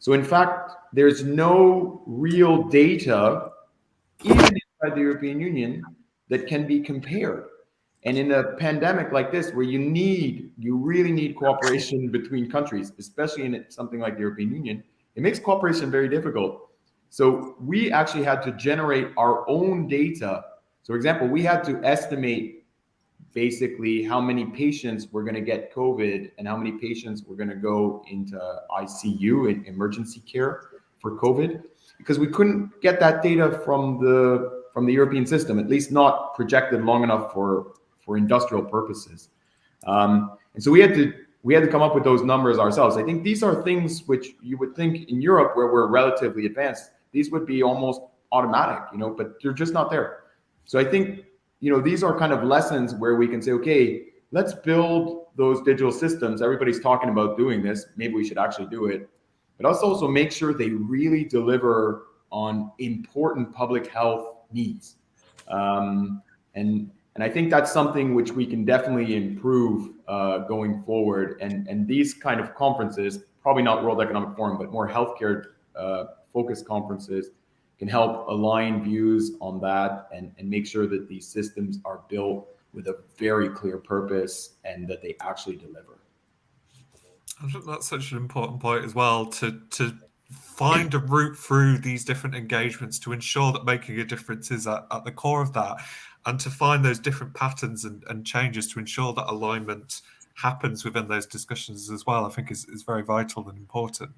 So in fact, there's no real data, even inside the European Union, that can be compared. And in a pandemic like this, where you really need cooperation between countries, especially in something like the European Union, it makes cooperation very difficult. So we actually had to generate our own data. So for example, we had to estimate basically how many patients were going to get COVID and how many patients were going to go into ICU and emergency care for COVID, because we couldn't get that data from the European system, at least not projected long enough for industrial purposes. And so we had to come up with those numbers ourselves. I think these are things which you would think in Europe, where we're relatively advanced, these would be almost automatic, but they're just not there. So I think, these are kind of lessons where we can say, okay, let's build those digital systems. Everybody's talking about doing this. Maybe we should actually do it. But let's also make sure they really deliver on important public health needs. And I think that's something which we can definitely improve going forward. And these kind of conferences, probably not World Economic Forum, but more healthcare focused conferences, can help align views on that and make sure that these systems are built with a very clear purpose and that they actually deliver. I think that's such an important point as well, to find a route through these different engagements to ensure that making a difference is at the core of that, and to find those different patterns and changes to ensure that alignment happens within those discussions as well, I think is very vital and important.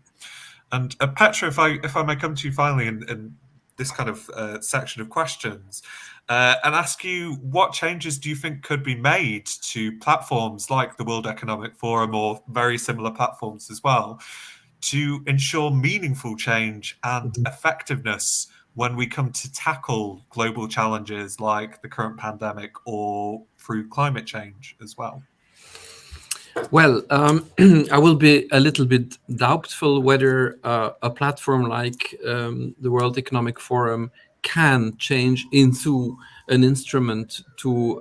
And Petra, if I may come to you finally in this kind of section of questions, and ask you, what changes do you think could be made to platforms like the World Economic Forum or very similar platforms as well, to ensure meaningful change and effectiveness when we come to tackle global challenges like the current pandemic or through climate change as well? Well, I will be a little bit doubtful whether a platform like the World Economic Forum can change into an instrument to,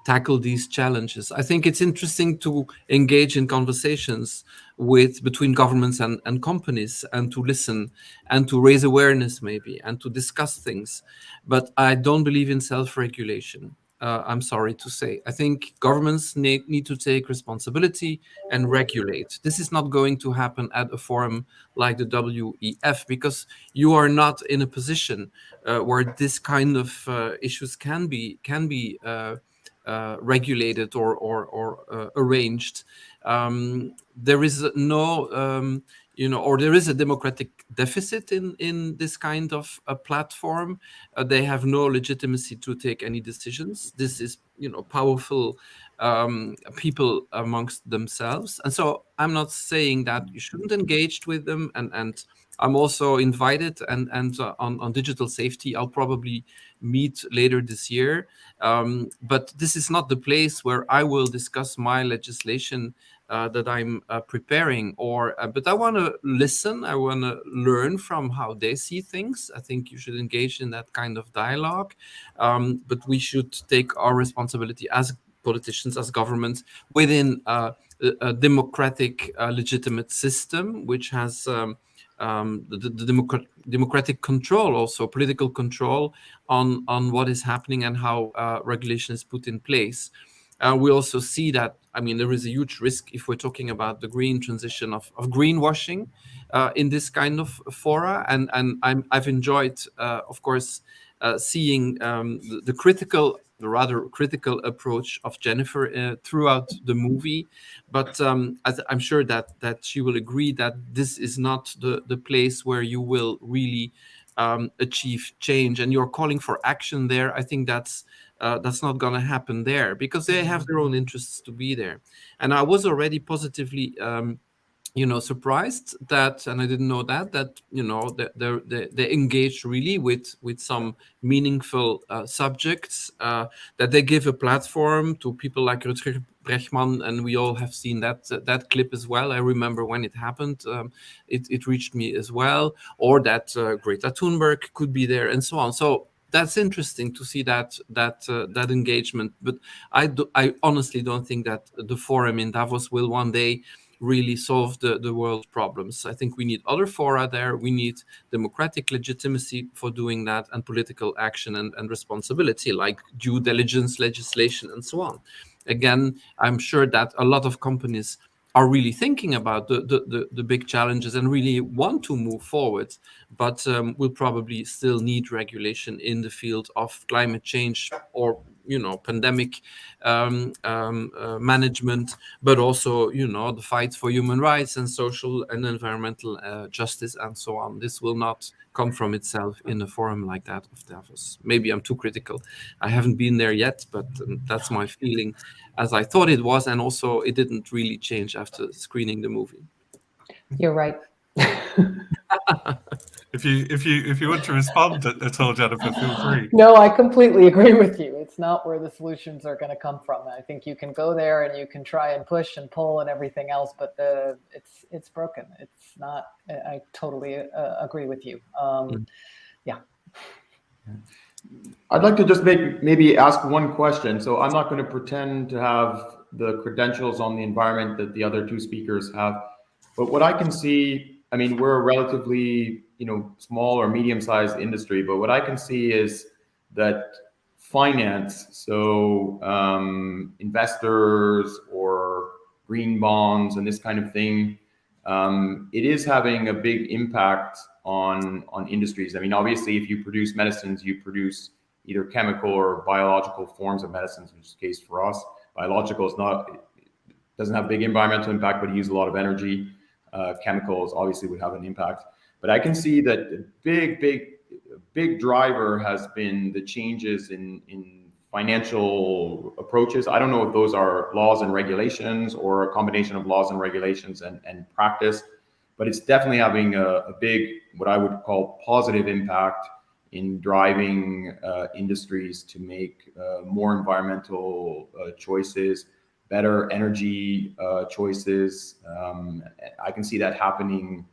tackle these challenges. I think it's interesting to engage in conversations between governments and companies, and to listen and to raise awareness maybe, and to discuss things. But I don't believe in self-regulation. I'm sorry to say. I think governments need to take responsibility and regulate. This is not going to happen at a forum like the WEF, because you are not in a position where this kind of issues can be regulated or arranged. There is no or there is a democratic deficit in this kind of a platform. They have no legitimacy to take any decisions. This is, powerful people amongst themselves. And so I'm not saying that you shouldn't engage with them. And I'm also invited, and on digital safety, I'll probably meet later this year. But this is not the place where I will discuss my legislation that I'm preparing, but I want to listen. I want to learn from how they see things. I think you should engage in that kind of dialogue, but we should take our responsibility as politicians, as governments, within a democratic, legitimate system, which has the democratic control, also political control on what is happening and how regulation is put in place. We also see that, there is a huge risk if we're talking about the green transition of greenwashing in this kind of fora. And I've enjoyed, of course, seeing the rather critical approach of Jennifer throughout the movie. But I'm sure that she will agree that this is not the place where you will really achieve change. And you're calling for action there. I think that's not going to happen there, because they have their own interests to be there. And I was already positively surprised that, and I didn't know that they engaged really with some meaningful subjects, that they give a platform to people like Rutger Bregman, and we all have seen that clip as well. I remember when it happened, it reached me as well, or that Greta Thunberg could be there, and so on. So that's interesting to see that engagement. But I honestly don't think that the forum in Davos will one day really solve the world problems. I think we need other fora there. We need democratic legitimacy for doing that, and political action and responsibility, like due diligence legislation and so on. Again, I'm sure that a lot of companies are really thinking about the big challenges and really want to move forward, but we'll probably still need regulation in the field of climate change or pandemic management, but also the fight for human rights and social and environmental justice and so on. This will not come from itself in a forum like that of Davos. Maybe I'm too critical. I haven't been there yet, but that's my feeling, as I thought it was, and also it didn't really change after screening the movie. You're right. If you want to respond at all, Jennifer, feel free. No, I completely agree with you. It's not where the solutions are going to come from. I think you can go there and you can try and push and pull and everything else, but it's broken. It's not. I totally agree with you. Yeah. I'd like to just maybe ask one question. So I'm not going to pretend to have the credentials on the environment that the other two speakers have, but what I can see, I mean, we're a relatively small or medium-sized industry, but what I can see is that finance, so investors or green bonds and this kind of thing, it is having a big impact on industries. I mean, obviously, if you produce medicines, you produce either chemical or biological forms of medicines, which is the case for us. Biological doesn't have big environmental impact, but it uses a lot of energy. Chemicals obviously would have an impact. But I can see that the big driver has been the changes in financial approaches. I don't know if those are laws and regulations or a combination of laws and regulations and practice, but it's definitely having a big, what I would call positive impact in driving industries to make more environmental choices, better energy choices. I can see that happening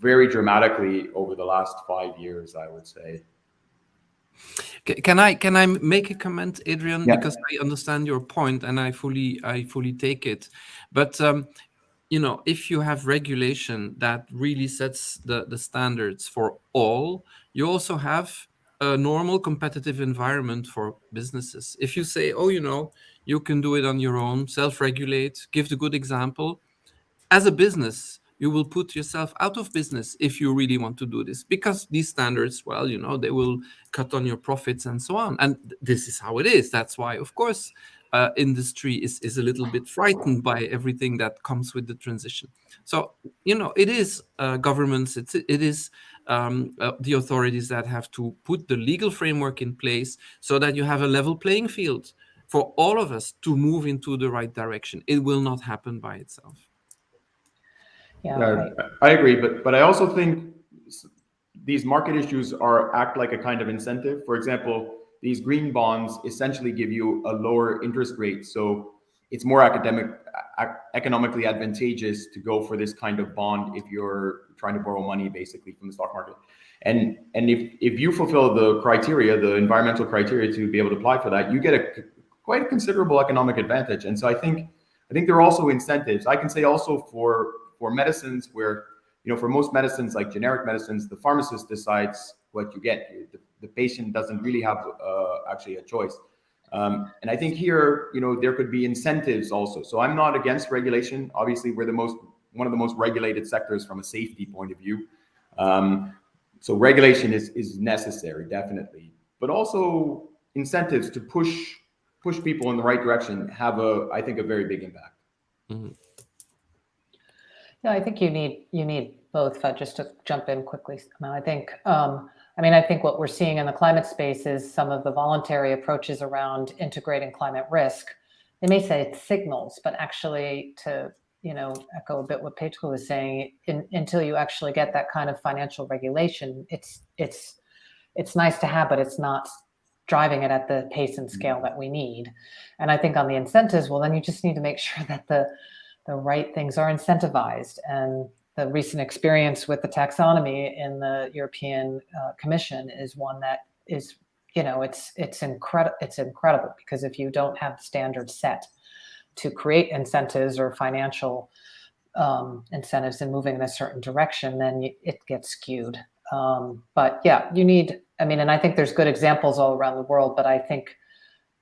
very dramatically over the last 5 years, I would say. Can I make a comment, Adrian? Yeah. Because I understand your point and I fully take it. But if you have regulation that really sets the standards for all, you also have a normal competitive environment for businesses. If you say, you can do it on your own, self-regulate, give the good example, as a business, you will put yourself out of business if you really want to do this, because these standards, they will cut on your profits and so on. And this is how it is. That's why, of course, industry is a little bit frightened by everything that comes with the transition. So, it is governments, it is the authorities that have to put the legal framework in place so that you have a level playing field for all of us to move into the right direction. It will not happen by itself. Yeah, I agree, but I also think these market issues act like a kind of incentive. For example, these green bonds essentially give you a lower interest rate, so it's more economically advantageous to go for this kind of bond if you're trying to borrow money basically from the stock market. And if you fulfill the criteria, the environmental criteria to be able to apply for that, you get quite a considerable economic advantage. And so I think there are also incentives. I can say also for medicines where, for most medicines, like generic medicines, the pharmacist decides what you get. The patient doesn't really have actually a choice. And I think here, there could be incentives also. So I'm not against regulation. Obviously, we're one of the most regulated sectors from a safety point of view. So regulation is necessary, definitely. But also incentives to push people in the right direction have I think, a very big impact. Mm-hmm. Yeah, I think you need both. Just to jump in quickly, I think what we're seeing in the climate space is some of the voluntary approaches around integrating climate risk. They may say it's signals, but actually, to echo a bit what Petro was saying, until you actually get that kind of financial regulation, it's nice to have, but it's not driving it at the pace and scale that we need. And I think on the incentives, well, then you just need to make sure that the right things are incentivized. And the recent experience with the taxonomy in the European Commission is one that is, it's incredible, because if you don't have the standards set, to create incentives or financial incentives in moving in a certain direction, then it gets skewed. But yeah, you need, and I think there's good examples all around the world, but I think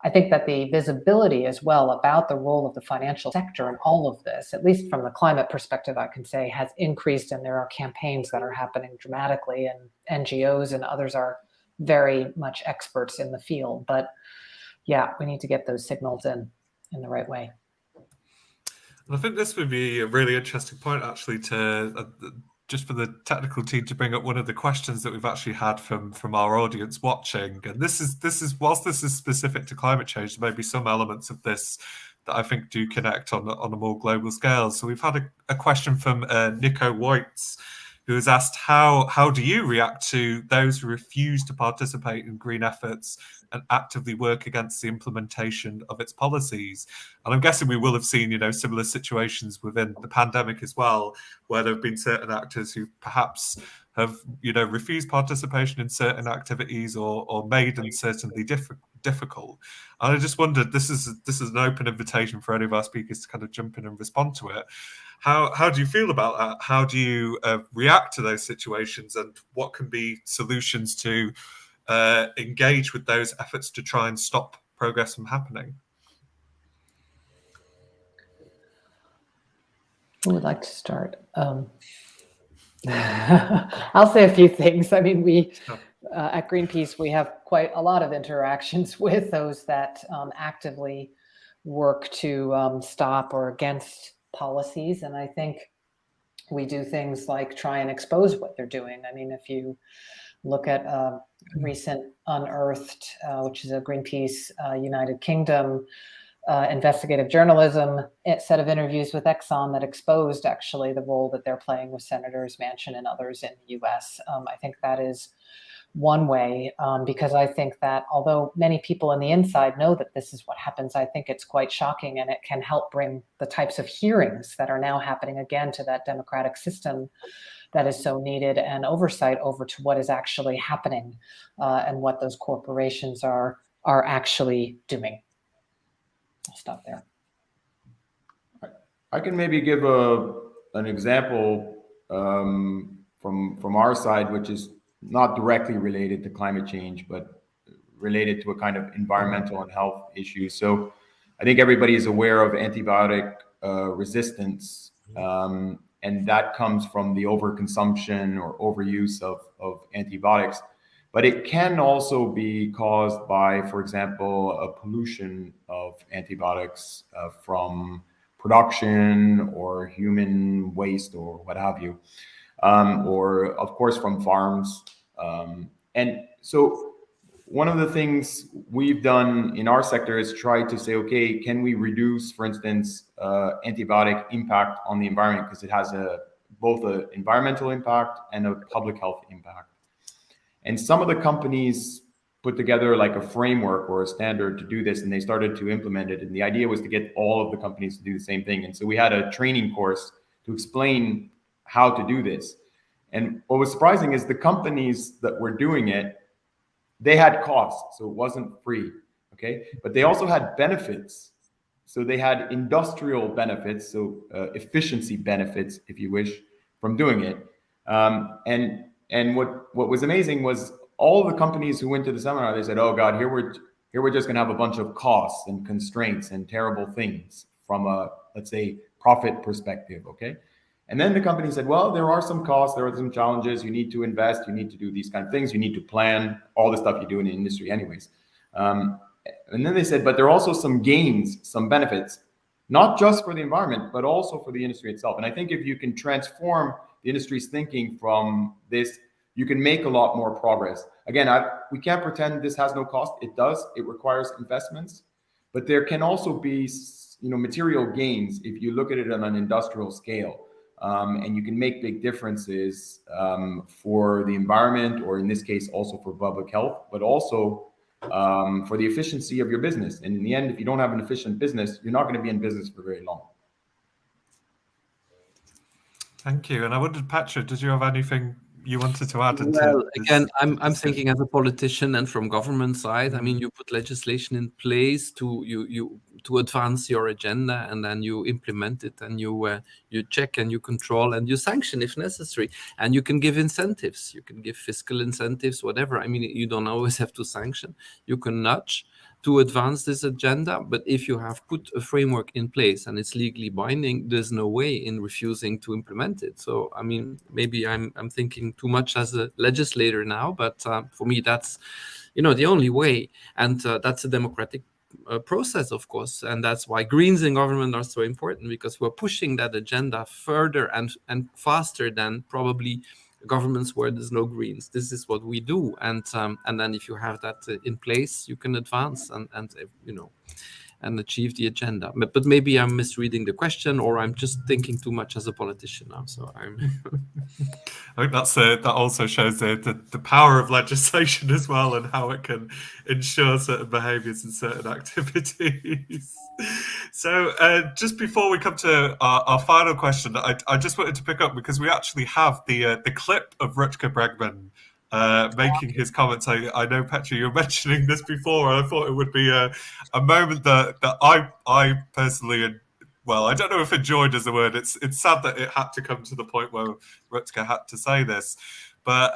that the visibility as well about the role of the financial sector in all of this, at least from the climate perspective, I can say has increased, and there are campaigns that are happening dramatically, and NGOs and others are very much experts in the field. But yeah, we need to get those signals in the right way. And I think this would be a really interesting point, actually, to just for the technical team to bring up one of the questions that we've actually had from our audience watching. And this is whilst this is specific to climate change, there may be some elements of this that I think do connect on a more global scale. So we've had a question from Nico Weitz, who has asked, how do you react to those who refuse to participate in green efforts and actively work against the implementation of its policies? And I'm guessing we will have seen, similar situations within the pandemic as well, where there have been certain actors who perhaps have, refused participation in certain activities or made them certainly difficult. And I just wondered, this is an open invitation for any of our speakers to kind of jump in and respond to it. How do you feel about that? How do you react to those situations, and what can be solutions to engage with those efforts to try and stop progress from happening? Who would like to start? I'll say a few things. We at Greenpeace, we have quite a lot of interactions with those that actively work to stop or against policies. And I think we do things like try and expose what they're doing. If you look at recent Unearthed, which is a Greenpeace United Kingdom investigative journalism set of interviews with Exxon that exposed actually the role that they're playing with Senators Manchin and others in the US. I think that is one way, because I think that although many people on the inside know that this is what happens, I think it's quite shocking, and it can help bring the types of hearings that are now happening again to that democratic system that is so needed, and oversight over to what is actually happening and what those corporations are actually doing. I'll stop there. I can maybe give an example from our side, which is not directly related to climate change, but related to a kind of environmental and health issue. So I think everybody is aware of antibiotic resistance, and that comes from the overconsumption or overuse of antibiotics. But it can also be caused by, for example, a pollution of antibiotics from production or human waste or what have you, or of course from farms. And so one of the things we've done in our sector is try to say, okay, can we reduce, for instance, antibiotic impact on the environment, because it has both an environmental impact and a public health impact. And some of the companies put together like a framework or a standard to do this, and they started to implement it. And the idea was to get all of the companies to do the same thing. And so we had a training course to explain how to do this. And what was surprising is the companies that were doing it, they had costs, so it wasn't free, okay? But they also had benefits. So they had industrial benefits, so efficiency benefits, if you wish, from doing it. And what was amazing was all the companies who went to the seminar, they said, oh God, here we're just gonna have a bunch of costs and constraints and terrible things from a, let's say, profit perspective, okay? And then the company said, well, there are some costs, there are some challenges, you need to invest, you need to do these kind of things, you need to plan, all the stuff you do in the industry anyways. And then they said, but there are also some gains, some benefits, not just for the environment, but also for the industry itself. And I think if you can transform the industry's thinking from this, you can make a lot more progress. Again, we can't pretend this has no cost. It does. It requires investments, but there can also be, material gains if you look at it on an industrial scale, and you can make big differences for the environment, or in this case, also for public health, but also for the efficiency of your business. And in the end, if you don't have an efficient business, you're not going to be in business for very long. Thank you. And I wondered, Petra, did you have anything you wanted to add? Well, again, I'm thinking as a politician and from government side. I mean, you put legislation in place to advance your agenda, and then you implement it, and you check and you control and you sanction if necessary, and you can give incentives. You can give fiscal incentives, whatever. I mean, you don't always have to sanction. You can nudge to advance this agenda, but if you have put a framework in place and it's legally binding, there's no way in refusing to implement it. So, I mean, maybe I'm thinking too much as a legislator now, but for me, that's, the only way. And that's a democratic process, of course. And that's why Greens in government are so important, because we're pushing that agenda further and faster than probably governments where there's no Greens. This is what we do, and then if you have that in place, you can advance and achieve the agenda. But maybe I'm misreading the question, or I'm just thinking too much as a politician now. So I'm. I think that also shows the power of legislation as well, and how it can ensure certain behaviours and certain activities. So just before we come to our final question, I just wanted to pick up, because we actually have the clip of Rutger Bregman making his comments. I know, Petra, you were mentioning this before, and I thought it would be a moment that I personally, well, I don't know if enjoyed is the word. It's sad that it had to come to the point where Rutger had to say this, but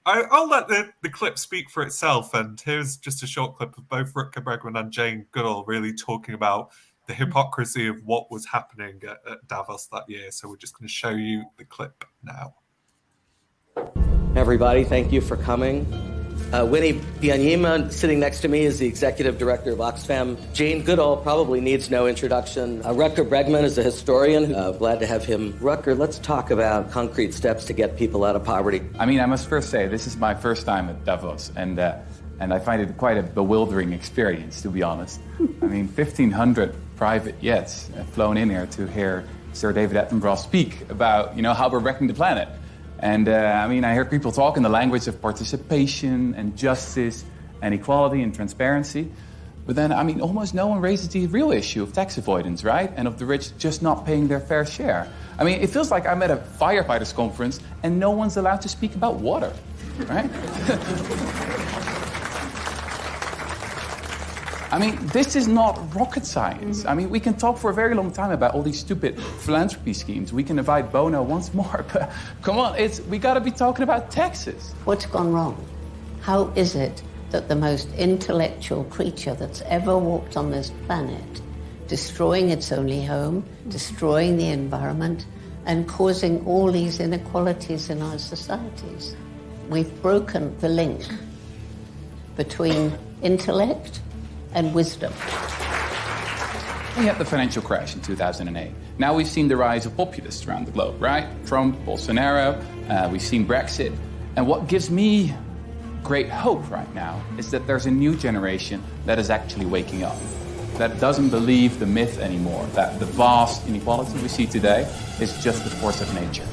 I'll let the clip speak for itself. And here's just a short clip of both Rutger Bregman and Jane Goodall really talking about the hypocrisy of what was happening at Davos that year. So we're just going to show you the clip now. Everybody, thank you for coming. Winnie Byanyima, sitting next to me, is the executive director of Oxfam. Jane Goodall probably needs no introduction. Rutger Bregman is a historian. Glad to have him. Rutger, let's talk about concrete steps to get people out of poverty. I mean, I must first say, this is my first time at Davos, and I find it quite a bewildering experience, to be honest. I mean, 1,500 private jets have flown in here to hear Sir David Attenborough speak about, how we're wrecking the planet. And I mean, I hear people talk in the language of participation and justice and equality and transparency. But then, I mean, almost no one raises the real issue of tax avoidance, right? And of the rich just not paying their fair share. I mean, it feels like I'm at a firefighters conference and no one's allowed to speak about water, right? I mean, this is not rocket science. I mean, we can talk for a very long time about all these stupid philanthropy schemes. We can invite Bono once more, but come on, we gotta be talking about taxes. What's gone wrong? How is it that the most intellectual creature that's ever walked on this planet, destroying its only home, destroying the environment, and causing all these inequalities in our societies? We've broken the link between intellect and wisdom. We had the financial crash in 2008. Now we've seen the rise of populists around the globe, right? Trump, Bolsonaro, we've seen Brexit. And what gives me great hope right now is that there's a new generation that is actually waking up, that doesn't believe the myth anymore, that the vast inequality we see today is just the force of nature.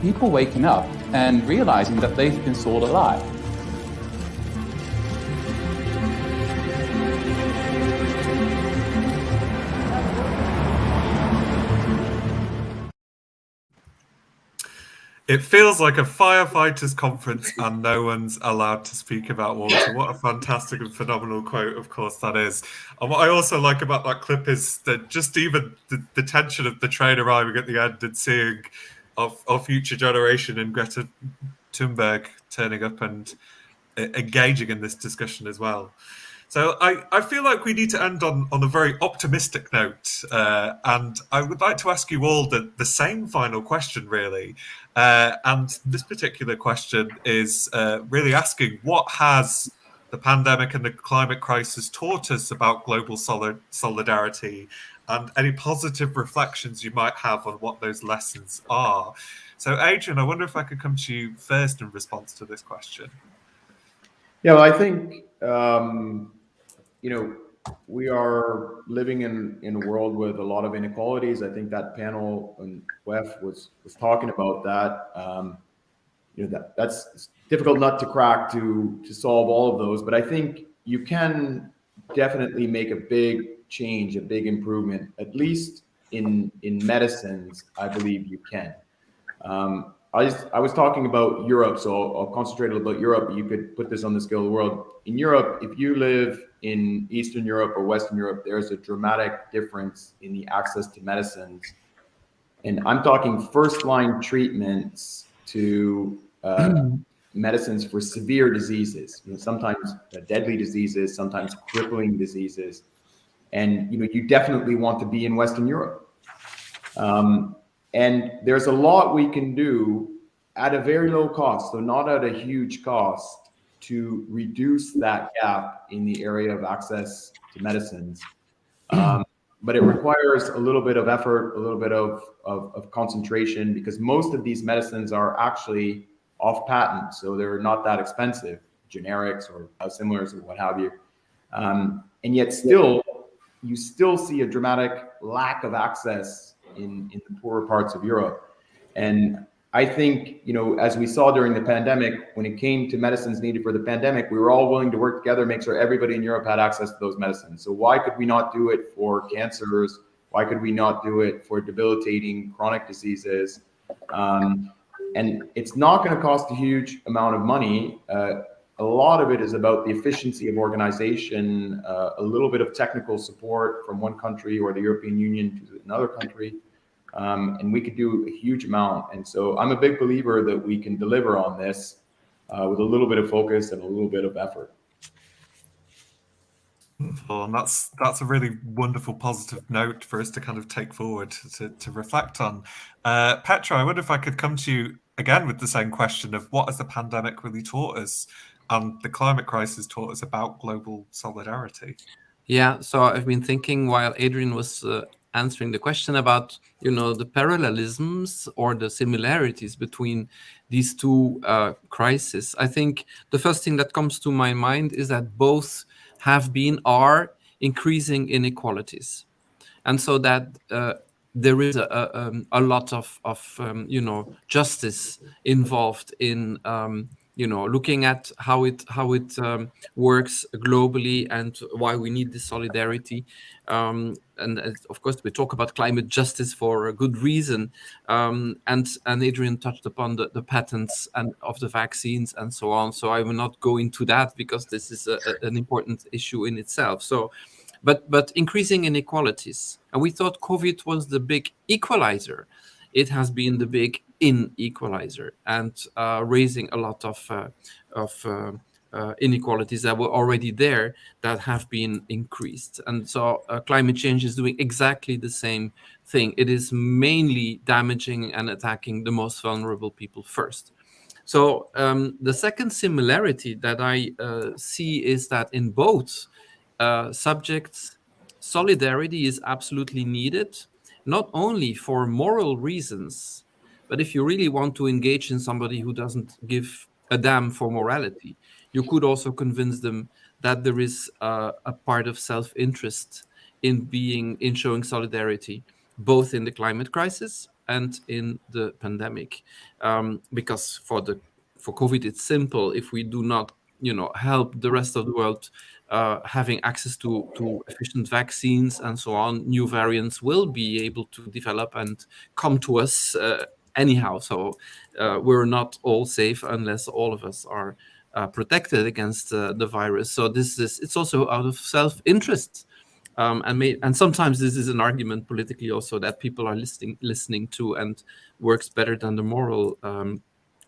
People waking up and realizing that they've been sold a lie. It feels like a firefighters conference and no one's allowed to speak about water. What a fantastic and phenomenal quote, of course, that is. And what I also like about that clip is that just even the tension of the train arriving at the end and seeing our future generation and Greta Thunberg turning up and engaging in this discussion as well. So I feel like we need to end on a very optimistic note. And I would like to ask you all the same final question, really. And this particular question is really asking, what has the pandemic and the climate crisis taught us about global solidarity, and any positive reflections you might have on what those lessons are? So, Adrian, I wonder if I could come to you first in response to this question. Yeah, well, I think, we are living in a world with a lot of inequalities. I think that panel on WEF was talking about that. That's difficult nut to crack to solve all of those, but I think you can definitely make a big change, a big improvement, at least in medicines. I believe you can. I was talking about Europe, so I'll concentrate a little about Europe. You could put this on the scale of the world. In Europe, if you live in Eastern Europe or Western Europe, there's a dramatic difference in the access to medicines. And I'm talking first-line treatments to medicines for severe diseases, sometimes deadly diseases, sometimes crippling diseases. And you definitely want to be in Western Europe. And there's a lot we can do at a very low cost, so not at a huge cost, to reduce that gap in the area of access to medicines. But it requires a little bit of effort, a little bit of concentration, because most of these medicines are actually off patent, so they're not that expensive, generics or biosimilars or what have you. And yet you still see a dramatic lack of access in the poorer parts of Europe. And I think, as we saw during the pandemic, when it came to medicines needed for the pandemic, we were all willing to work together, make sure everybody in Europe had access to those medicines. So why could we not do it for cancers? Why could we not do it for debilitating chronic diseases? And it's not going to cost a huge amount of money. A lot of it is about the efficiency of organization, a little bit of technical support from one country or the European Union to another country. And we could do a huge amount. And so I'm a big believer that we can deliver on this with a little bit of focus and a little bit of effort. Well, and that's a really wonderful positive note for us to kind of take forward to reflect on. Petra, I wonder if I could come to you again with the same question of what has the pandemic really taught us and the climate crisis taught us about global solidarity? Yeah, so I've been thinking while Adrian was answering the question about, the parallelisms or the similarities between these two crises. I think the first thing that comes to my mind is that both are increasing inequalities. And so that there is a lot of justice involved in, looking at how it works globally and why we need this solidarity. And of course, we talk about climate justice for a good reason. And Adrian touched upon the patents and of the vaccines and so on. So I will not go into that because this is an important issue in itself. So, but increasing inequalities. And we thought COVID was the big equalizer. It has been the big inequalizer and raising a lot of inequalities that were already there that have been increased. And so climate change is doing exactly the same thing. It is mainly damaging and attacking the most vulnerable people first. So the second similarity that I see is that in both subjects, solidarity is absolutely needed, not only for moral reasons, but if you really want to engage in somebody who doesn't give a damn for morality, you could also convince them that there is a part of self-interest in showing solidarity, both in the climate crisis and in the pandemic. Because for COVID, it's simple. If we do not, help the rest of the world having access to efficient vaccines and so on, new variants will be able to develop and come to us anyhow. So we're not all safe unless all of us are protected against the virus. So it's also out of self-interest. And sometimes this is an argument politically also that people are listening to and works better than the moral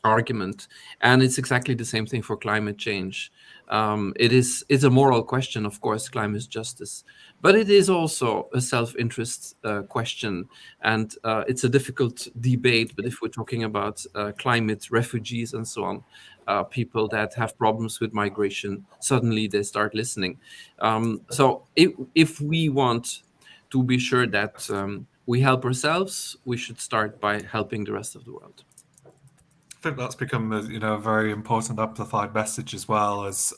argument. And it's exactly the same thing for climate change. It's a moral question, of course, climate justice, but it is also a self-interest question. And it's a difficult debate, but if we're talking about climate refugees and so on, people that have problems with migration, suddenly they start listening. So if we want to be sure that we help ourselves, we should start by helping the rest of the world. I think that's become a very important amplified message as well as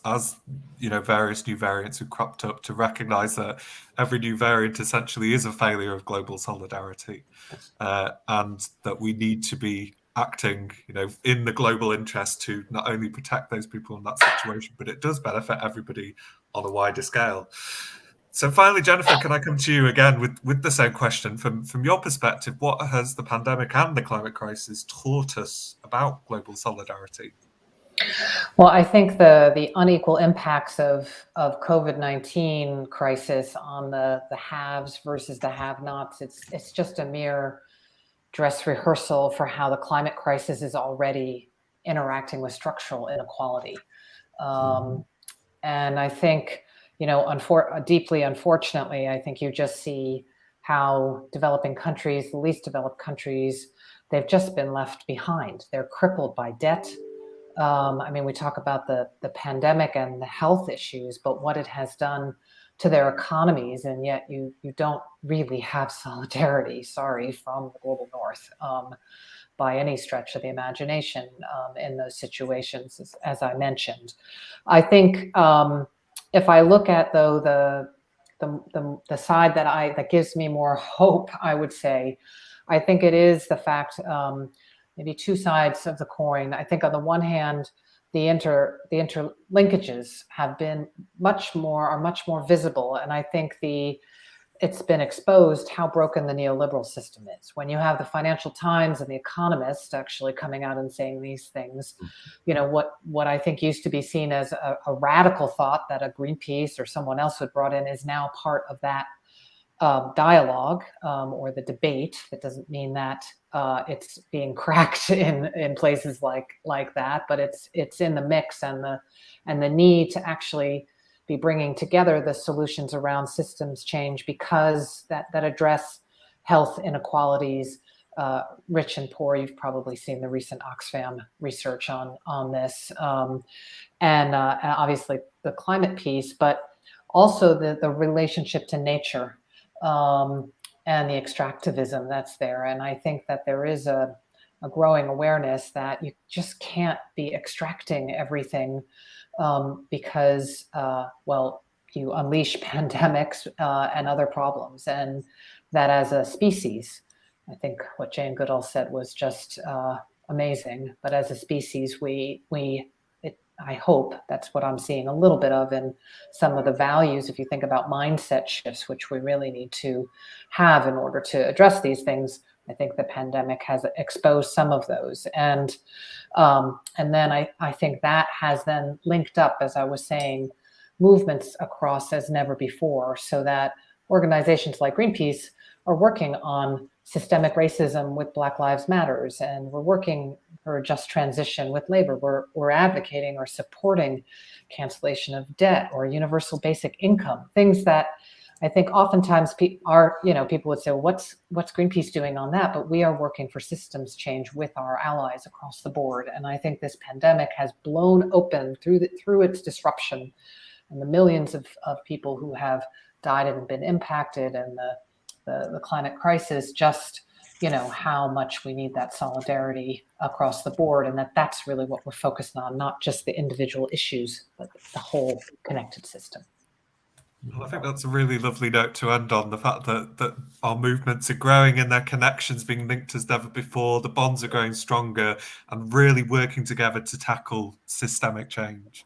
various new variants have cropped up, to recognize that every new variant essentially is a failure of global solidarity, and that we need to be acting in the global interest to not only protect those people in that situation, but it does benefit everybody on a wider scale. So finally, Jennifer, can I come to you again with the same question? From your perspective, what has the pandemic and the climate crisis taught us about global solidarity? Well, I think the unequal impacts of COVID-19 crisis on the haves versus the have-nots, it's just a mere dress rehearsal for how the climate crisis is already interacting with structural inequality. And I think, deeply unfortunately, I think you just see how developing countries, the least developed countries, they've just been left behind. They're crippled by debt. We talk about the pandemic and the health issues, but what it has done to their economies, and yet you don't really have solidarity, from the global north by any stretch of the imagination in those situations, as I mentioned. I think if I look at, though, the side that gives me more hope, I would say, I think it is the fact, maybe two sides of the coin. I think on the one hand, the interlinkages have been much more visible, and I think it's been exposed how broken the neoliberal system is. When you have the Financial Times and the Economist actually coming out and saying these things, what I think used to be seen as a radical thought that a Greenpeace or someone else had brought in is now part of that dialogue or the debate. That doesn't mean that it's being cracked in places like that, but it's in the mix, and the need to actually be bringing together the solutions around systems change, because that address health inequalities, rich and poor. You've probably seen the recent Oxfam research on this, and obviously the climate piece, but also the relationship to nature. And the extractivism that's there. And I think that there is a growing awareness that you just can't be extracting everything because, you unleash pandemics and other problems. And that as a species, I think what Jane Goodall said was just amazing. But as a species, I hope that's what I'm seeing a little bit of in some of the values. If you think about mindset shifts, which we really need to have in order to address these things, I think the pandemic has exposed some of those. And then I think that has then linked up, as I was saying, movements across as never before, so that organizations like Greenpeace are working on systemic racism with Black Lives Matters, and we're working for a just transition with labor. We're advocating or supporting cancellation of debt or universal basic income, things that I think oftentimes people would say, well, what's Greenpeace doing on that? But we are working for systems change with our allies across the board. And I think this pandemic has blown open through its disruption, and the millions of people who have died and been impacted, and the climate crisis, just how much we need that solidarity across the board, and that's really what we're focused on, not just the individual issues, but the whole connected system. Well, I think that's a really lovely note to end on, the fact that our movements are growing and their connections being linked as never before, the bonds are growing stronger, and really working together to tackle systemic change.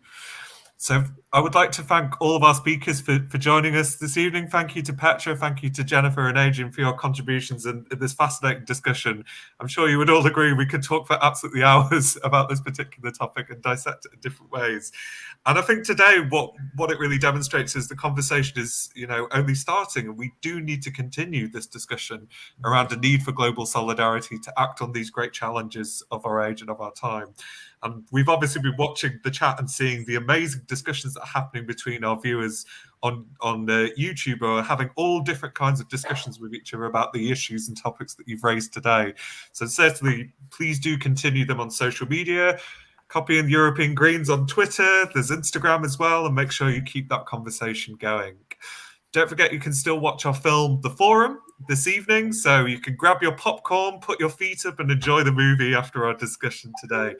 So I would like to thank all of our speakers for joining us this evening. Thank you to Petra, thank you to Jennifer and Adrian for your contributions in this fascinating discussion. I'm sure you would all agree we could talk for absolutely hours about this particular topic and dissect it in different ways. And I think today what it really demonstrates is the conversation is only starting, and we do need to continue this discussion around the need for global solidarity to act on these great challenges of our age and of our time. And we've obviously been watching the chat and seeing the amazing discussions that are happening between our viewers on YouTube, or having all different kinds of discussions with each other about the issues and topics that you've raised today. So certainly, please do continue them on social media. Copying European Greens on Twitter. There's Instagram as well, and make sure you keep that conversation going. Don't forget, you can still watch our film, The Forum, this evening, so you can grab your popcorn, put your feet up, and enjoy the movie after our discussion today.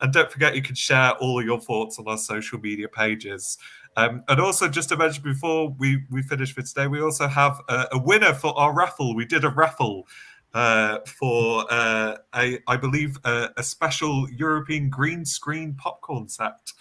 And don't forget, you can share all of your thoughts on our social media pages. And also, just to mention before we finish for today, we also have a winner for our raffle. We did a raffle for I believe a special European green screen popcorn set.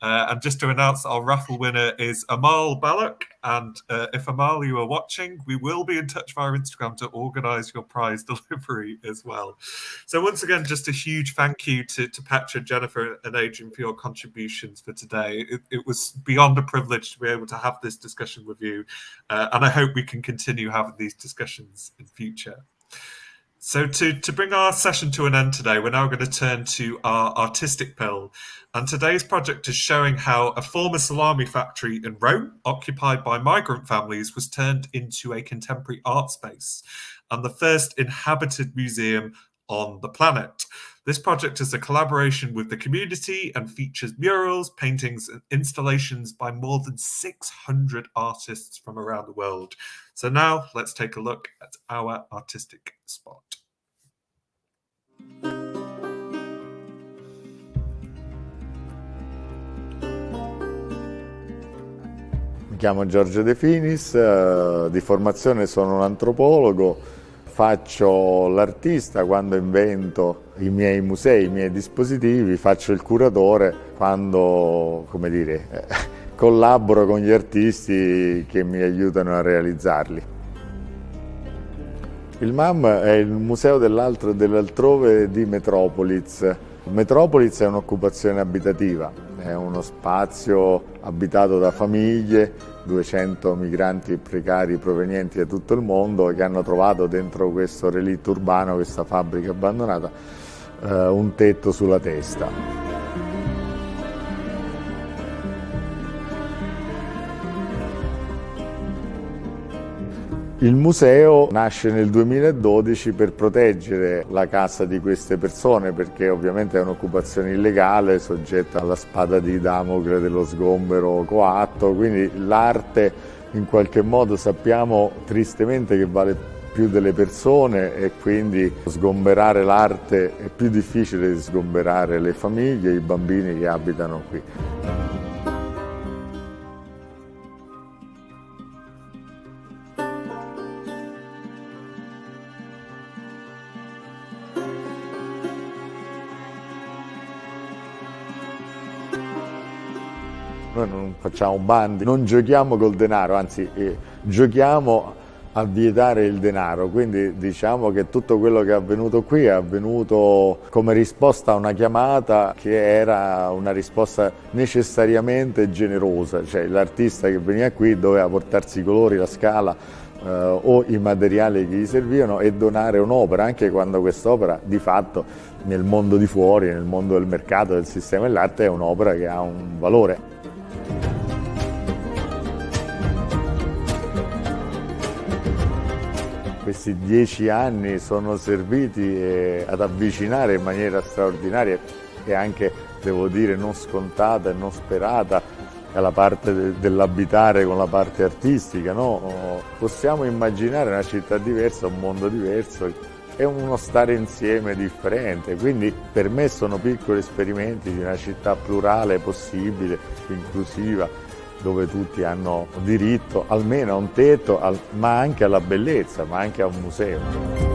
And just to announce that our raffle winner is Amal Balak. And if Amal, you are watching, we will be in touch via Instagram to organise your prize delivery as well. So once again, just a huge thank you to Petra, Jennifer and Adrian for your contributions for today. It was beyond a privilege to be able to have this discussion with you. And I hope we can continue having these discussions in future. So to bring our session to an end today, we're now going to turn to our artistic pill. And today's project is showing how a former salami factory in Rome, occupied by migrant families, was turned into a contemporary art space and the first inhabited museum on the planet. This project is a collaboration with the community and features murals, paintings, and installations by more than 600 artists from around the world. So now let's take a look at our artistic spot. Mi chiamo Giorgio De Finis, di formazione sono un antropologo, faccio l'artista quando invento i miei musei, i miei dispositivi, faccio il curatore quando, come dire, collaboro con gli artisti che mi aiutano a realizzarli. Il MAM è il museo dell'altro e dell'altrove di Metropolis. Metropolis è un'occupazione abitativa, è uno spazio abitato da famiglie, 200 migranti precari provenienti da tutto il mondo che hanno trovato dentro questo relitto urbano, questa fabbrica abbandonata, un tetto sulla testa. Il museo nasce nel 2012 per proteggere la casa di queste persone, perché ovviamente è un'occupazione illegale, soggetta alla spada di Damocle dello sgombero coatto, quindi l'arte in qualche modo sappiamo tristemente che vale più delle persone e quindi sgomberare l'arte è più difficile di sgomberare le famiglie e i bambini che abitano qui. Noi non facciamo bandi, non giochiamo col denaro, anzi giochiamo a vietare il denaro, quindi diciamo che tutto quello che è avvenuto qui è avvenuto come risposta a una chiamata che era una risposta necessariamente generosa, cioè l'artista che veniva qui doveva portarsi i colori, la scala o i materiali che gli servivano e donare un'opera, anche quando quest'opera di fatto nel mondo di fuori, nel mondo del mercato, del sistema dell'arte è un'opera che ha un valore. Questi 10 anni sono serviti ad avvicinare in maniera straordinaria e anche, devo dire, non scontata e non sperata la parte dell'abitare con la parte artistica, no? Possiamo immaginare una città diversa, un mondo diverso e uno stare insieme differente, quindi per me sono piccoli esperimenti di una città plurale possibile, inclusiva, dove tutti hanno diritto almeno a un tetto, ma anche alla bellezza, ma anche a un museo.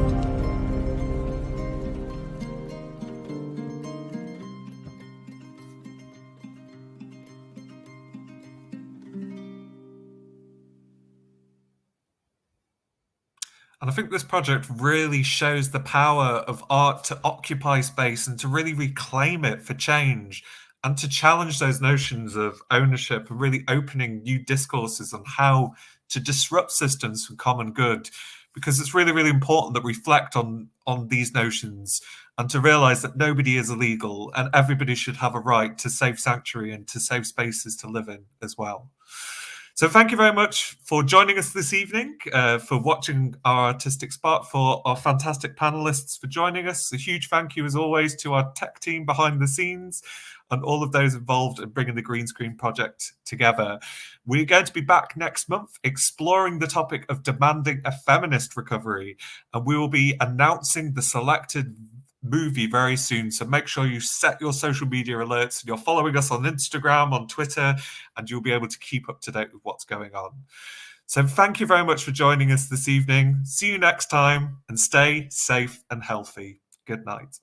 And I think this project really shows the power of art to occupy space and to really reclaim it for change and to challenge those notions of ownership and really opening new discourses on how to disrupt systems for common good. Because it's really, really important that we reflect on these notions and to realize that nobody is illegal and everybody should have a right to safe sanctuary and to safe spaces to live in as well. So thank you very much for joining us this evening, for watching our Artistic Spot, for our fantastic panelists for joining us. A huge thank you, as always, to our tech team behind the scenes and all of those involved in bringing the Green Screen project together. We're going to be back next month exploring the topic of demanding a feminist recovery, and we will be announcing the selected movie very soon, so make sure you set your social media alerts and you're following us on Instagram, on Twitter, and you'll be able to keep up to date with what's going on. So thank you very much for joining us this evening. See you next time and stay safe and healthy. Good night.